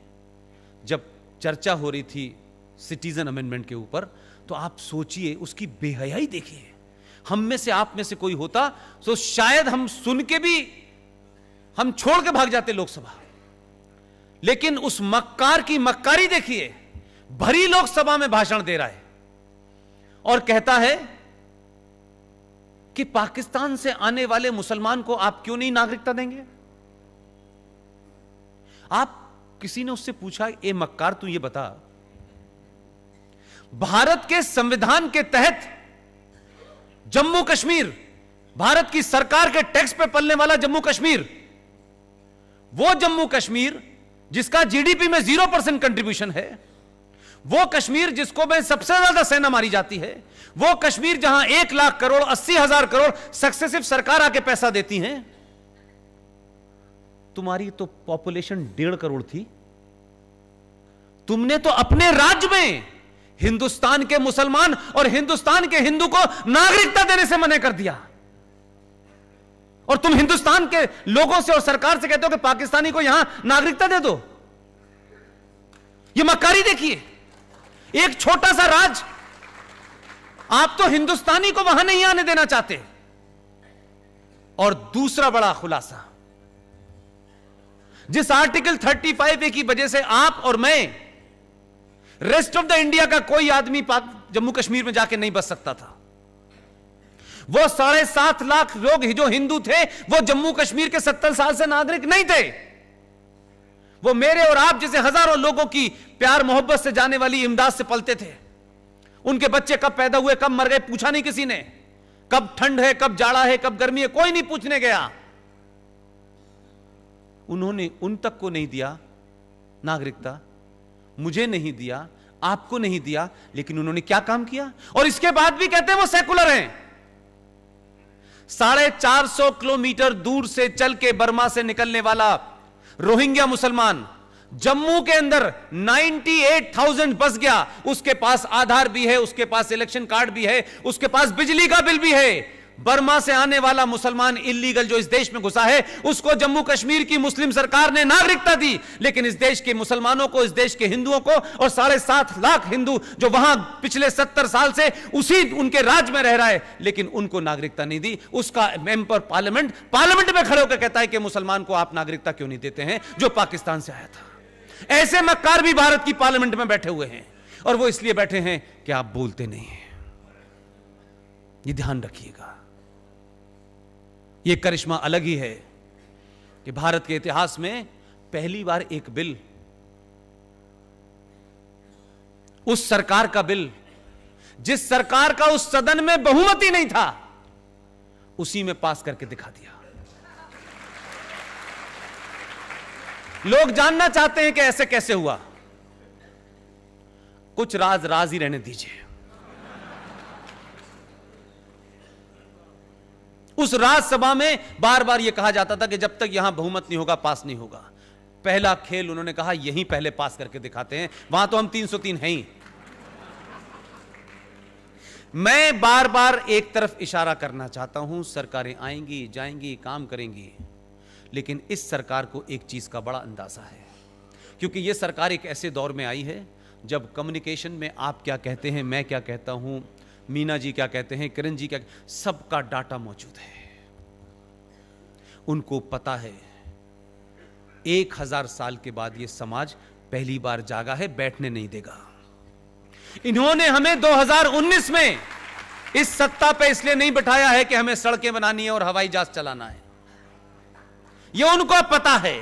जब चर्चा हो रही थी सिटीजन अमेंडमेंट के ऊपर, तो आप सोचिए उसकी बेहयाई देखिए। हम में से आप में से कोई होता तो शायद हम सुन के भी हम छोड़ के भाग जाते लोकसभा, लेकिन उस मक्कार की मक्कारी देखिए, भरी लोकसभा में भाषण दे रहा है और कहता है कि पाकिस्तान से आने वाले मुसलमान को आप क्यों नहीं नागरिकता देंगे? आप किसी ने उससे पूछा, ए मक्कार तू ये बता, भारत के संविधान के तहत जम्मू कश्मीर, भारत की सरकार के टैक्स पे पलने वाला जम्मू कश्मीर, वो जम्मू कश्मीर जिसका जीडीपी में 0% कंट्रीब्यूशन है, वो कश्मीर जिसको में सबसे ज्यादा सेना मारी जाती है, वो कश्मीर जहां 1 लाख करोड़ 80,000 करोड़ सक्सेसिव सरकार आके पैसा देती है, तुम्हारी तो पॉपुलेशन 1.5 करोड़ थी। तुमने तो अपने राज्य में हिंदुस्तान के मुसलमान और हिंदुस्तान के हिंदू को नागरिकता देने से मना कर दिया, और तुम हिंदुस्तान के लोगों से और सरकार से कहते हो कि पाकिस्तानी को यहां नागरिकता दे दो। यह मक्कारी देखिए, एक छोटा सा राज्य, आप तो हिंदुस्तानी को वहां नहीं आने देना चाहते। और दूसरा बड़ा खुलासा, जिस आर्टिकल 35A की वजह से आप और मैं, रेस्ट ऑफ द इंडिया का कोई आदमी जम्मू कश्मीर में जाके नहीं बच सकता था। वो 7.5 लाख लोग जो हिंदू थे, वो जम्मू कश्मीर के 70 साल से नागरिक नहीं थे। वो मेरे और आप जैसे हजारों लोगों की प्यार मोहब्बत से जाने वाली इमदाद से पलते थे। उनके बच्चे कब पैदा हुए, कब मर गए, पूछा नहीं किसी ने। कब ठंड है, कब जाड़ा है, कब गर्मी है, कोई नहीं पूछने गया। उन्होंने उन तक को नहीं दिया नागरिकता, मुझे नहीं दिया, आपको नहीं दिया, लेकिन उन्होंने क्या काम किया। और इसके बाद भी कहते हैं वो सेकुलर हैं। 450 किलोमीटर दूर से चल के बर्मा से निकलने वाला रोहिंग्या मुसलमान जम्मू के अंदर 98,000 बस गया। उसके पास आधार भी है, उसके पास इलेक्शन कार्ड भी है, उसके पास बिजली का बिल भी है। बर्मा से आने वाला मुसलमान इल्लीगल जो इस देश में घुसा है, उसको जम्मू कश्मीर की मुस्लिम सरकार ने नागरिकता दी, लेकिन इस देश के मुसलमानों को, इस देश के हिंदुओं को, और 7.5 लाख हिंदू जो वहां पिछले 70 साल से उसी उनके राज्य में रह रहा है, लेकिन उनको नागरिकता नहीं दी। उसका मेंबर पार्लियामेंट में खड़े होकर कहता है कि मुसलमान को आप नागरिकता क्यों नहीं देते हैं जो पाकिस्तान से आया था। ऐसे मक्कार भी भारत की पार्लियामेंट में बैठे हुए हैं, और वो इसलिए बैठे हैं कि आप बोलते नहीं हैं। ये ध्यान रखिएगा। ये करिश्मा अलग ही है कि भारत के इतिहास में पहली बार एक बिल, उस सरकार का बिल जिस सरकार का उस सदन में बहुमत ही नहीं था, उसी में पास करके दिखा दिया। लोग जानना चाहते हैं कि ऐसे कैसे हुआ। कुछ राज ही रहने दीजिए। उस राज्यसभा में बार बार यह कहा जाता था कि जब तक यहां बहुमत नहीं होगा पास नहीं होगा। पहला खेल उन्होंने कहा यहीं पहले पास करके दिखाते हैं, वहां तो हम 303 हैं ही। मैं बार बार एक तरफ इशारा करना चाहता हूं, सरकारें आएंगी जाएंगी काम करेंगी, लेकिन इस सरकार को एक चीज का बड़ा अंदाजा है, क्योंकि यह सरकार एक ऐसे दौर में आई है जब कम्युनिकेशन में आप क्या कहते हैं, मैं क्या कहता हूं, मीना जी क्या कहते हैं, किरण जी क्या, सबका डाटा मौजूद है। उनको पता है 1000 साल के बाद यह समाज पहली बार जागा है, बैठने नहीं देगा। इन्होंने हमें 2019 में इस सत्ता पे इसलिए नहीं बिठाया है कि हमें सड़कें बनानी है और हवाई जहाज चलाना है। यह उनको पता है